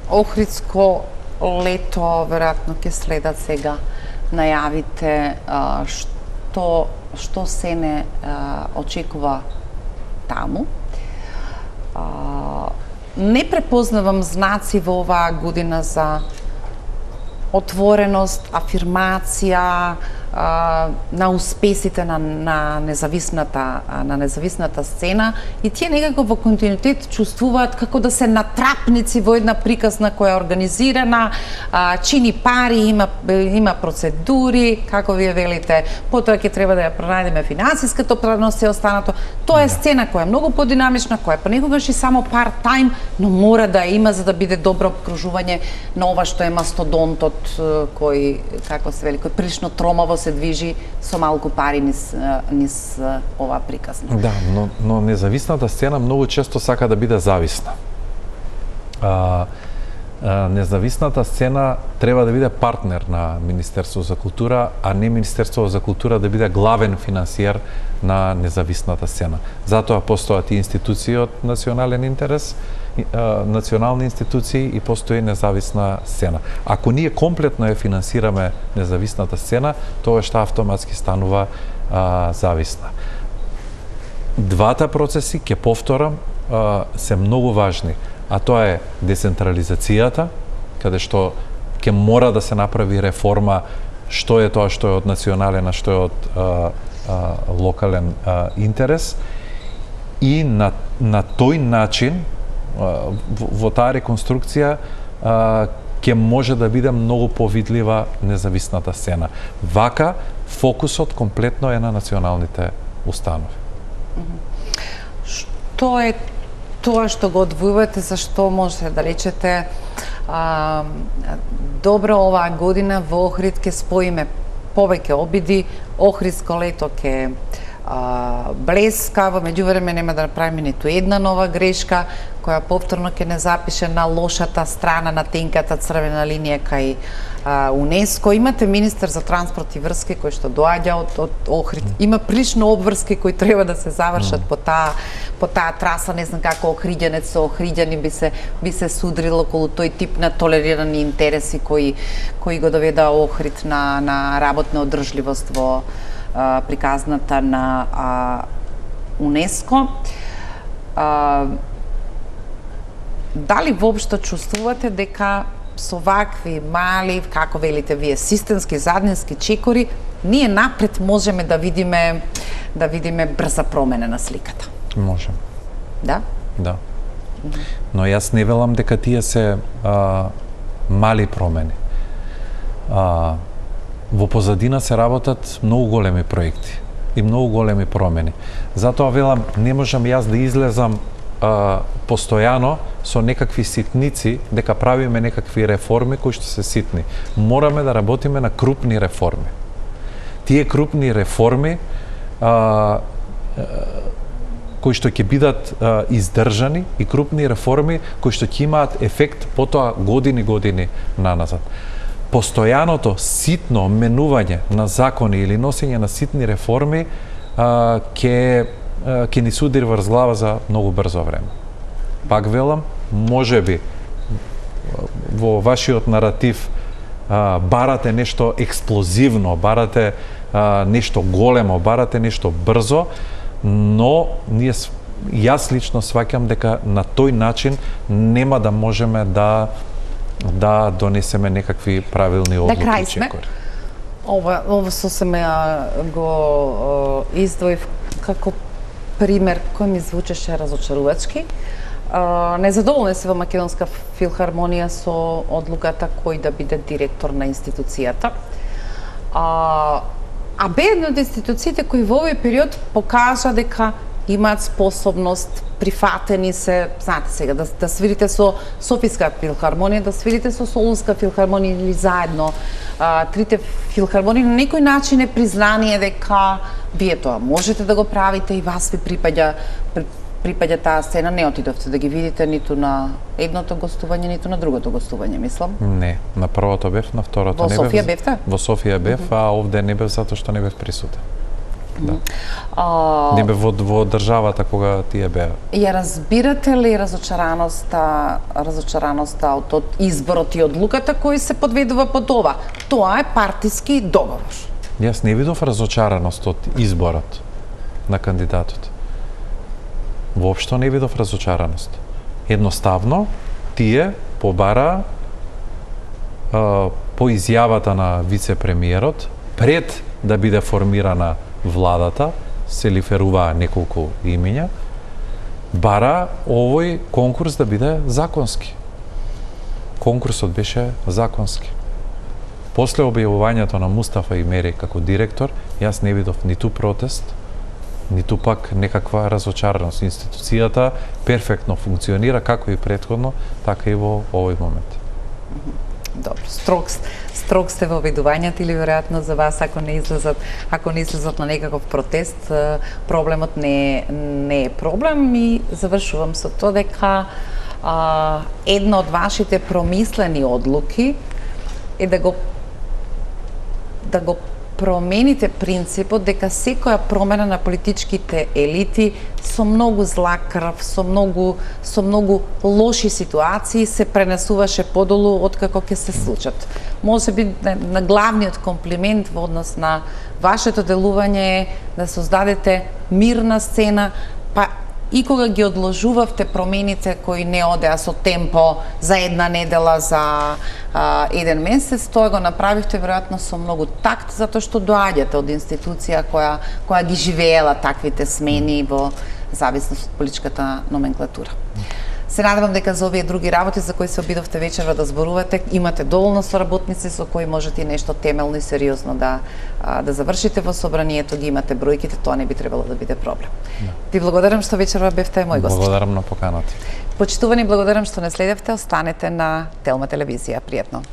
Охридско лето веројатно ќе следат сега најавите што се не очекува таму. Не препознавам знаци во оваа година за отвореност, афирмација на успесите на независната сцена, и тие некако во континуитет чувствуваат како да се натрапници во една приказна која е организирана, чини пари, има процедури, како вие велите, потоа ќе треба да ја пронајдеме финансиската оправданост и останато. Тоа е сцена која е многу подинамична, која понекогаш и само part-time, но мора да има за да биде добро обкружување на ова што е мастодонтот кој, како се вели, кој прилично тромаво се движи со малку пари низ оваа приказна. Да, но независната сцена многу често сака да биде зависна. Независната сцена треба да биде партнер на Министерство за култура, а не Министерство за култура да биде главен финансиер на независната сцена. Затоа постојат и институции од национален интерес, национални институции, и постои независна сцена. Ако ние комплетно ја финансираме независната сцена, тоа што автоматски станува зависна. Двата процеси, ќе повторам, се многу важни, а тоа е децентрализацијата, каде што ќе мора да се направи реформа што е тоа што е од национален, а што е од локален интерес, и на тој начин во таа реконструкција ќе може да биде многу повидлива независната сцена. Вака, фокусот комплетно е на националните установи. Што е тоа што го одвојувате, зашто можете да речете добро оваа година во Охрид ќе споиме повеќе обиди, Охридско лето ќе блеска, во меѓувреме нема да направиме ниту една нова грешка, која повторно ќе не запише на лошата страна на тенката црвена линија кај УНЕСКО. Имате министер за транспорт и врски кој што доаѓа од Охрид. Има прилично обврски кои треба да се завршат по таа траса, не знам како охриѓанец со охриѓани би се судрил околу тој тип на толерирани интереси кои го доведа Охрид на работна одржливост во приказната на УНЕСКО. Дали воопшто чувствувате дека со вакви мали, како велите вие, системски заднински чекори, ние напред можеме да видиме брза промена на сликата? Можеме. Да? Да. Но јас не велам дека тие се мали промени. Во позадина се работат многу големи проекти и многу големи промени. Затоа велам, не можам јас да излезам постојано со некакви ситници, дека правиме некакви реформи кои што се ситни. Мораме да работиме на крупни реформи. Тие крупни реформи кои што ќе бидат издржани и крупни реформи кои што ќе имаат ефект потоа години наназад. Постојаното ситно менување на закони или носење на ситни реформи ќе ни суди врз глава за многу брзо време. Пак велам, можеби во вашиот наратив барате нешто експлозивно, барате нешто големо, барате нешто брзо, но јас лично сваќам дека на тој начин нема да можеме да донесеме некакви правилни одлуки. Чекори. Ова сосем го издвоив како пример кој ми звучеше разочарувачки. Незадоволни се во Македонска филхармонија со одлуката кој да биде директор на институцијата. А бе една од институциите кои во овој период покажа дека имаат способност, прифатени се, знаете сега, да свирите со Софиска филхармонија, да свирите со Солунска филхармонија или заедно трите филхармонии, на некој начин е признание дека вие тоа можете да го правите и вас ви припаѓа таа сцена. Не отидовте да ги видите ниту на едното гостување, ниту на другото гостување, мислам. Не, на првото бев, на второто не бев. Во Софија бевте? Во Софија бев, а овде не бев затоа што не бев присутен. Да. Не бе во државата кога тие беа. Ја разбирате ли разочараноста од изборот и одлуката кој се подведува под ова? Тоа е партиски договор. Јас не видов разочараност од изборот на кандидатот. Воопшто не видов разочараност. Едноставно, тие побара по изјавата на вице-премиерот, пред да биде формирана владата, се лиферуваа неколку имиња, бара овој конкурс да биде законски. Конкурсот беше законски. После објавувањето на Мустафа Имери како директор, јас не видов ниту протест, ниту пак некаква разочараност. Институцијата перфектно функционира како и претходно, така и во овој момент. Добро, строг сте во обидувањата или веројатно за вас ако не излезат на некаков протест, проблемот не е проблем. И завршувам со тоа дека една од вашите промислени одлуки е да го промените принципот дека секоја промена на политичките елити со многу зла крв, со многу лоши ситуации се пренесуваше подолу откако ќе се случат. Можеби на главниот комплимент во однос на вашето делување е да создадете мирна сцена, па и кога ги одложувавте промените кои не одеа со темпо за една недела, за еден месец, тоа го направивте веројатно со многу такт, затоа што доаѓате од институција која ги живеела таквите смени во зависност од политичката номенклатура. Се надевам дека за овие други работи за кои се обидовте вечерва да зборувате, имате доволно соработници со кои можете и нешто темелно и сериозно да завршите во собранието, ги имате бројките, тоа не би требало да биде проблем. Ти благодарам што вечерва бевте мој гост. Благодарам на поканата. Почитувани, благодарам што не следевте, останете на Телма телевизија. Пријатно.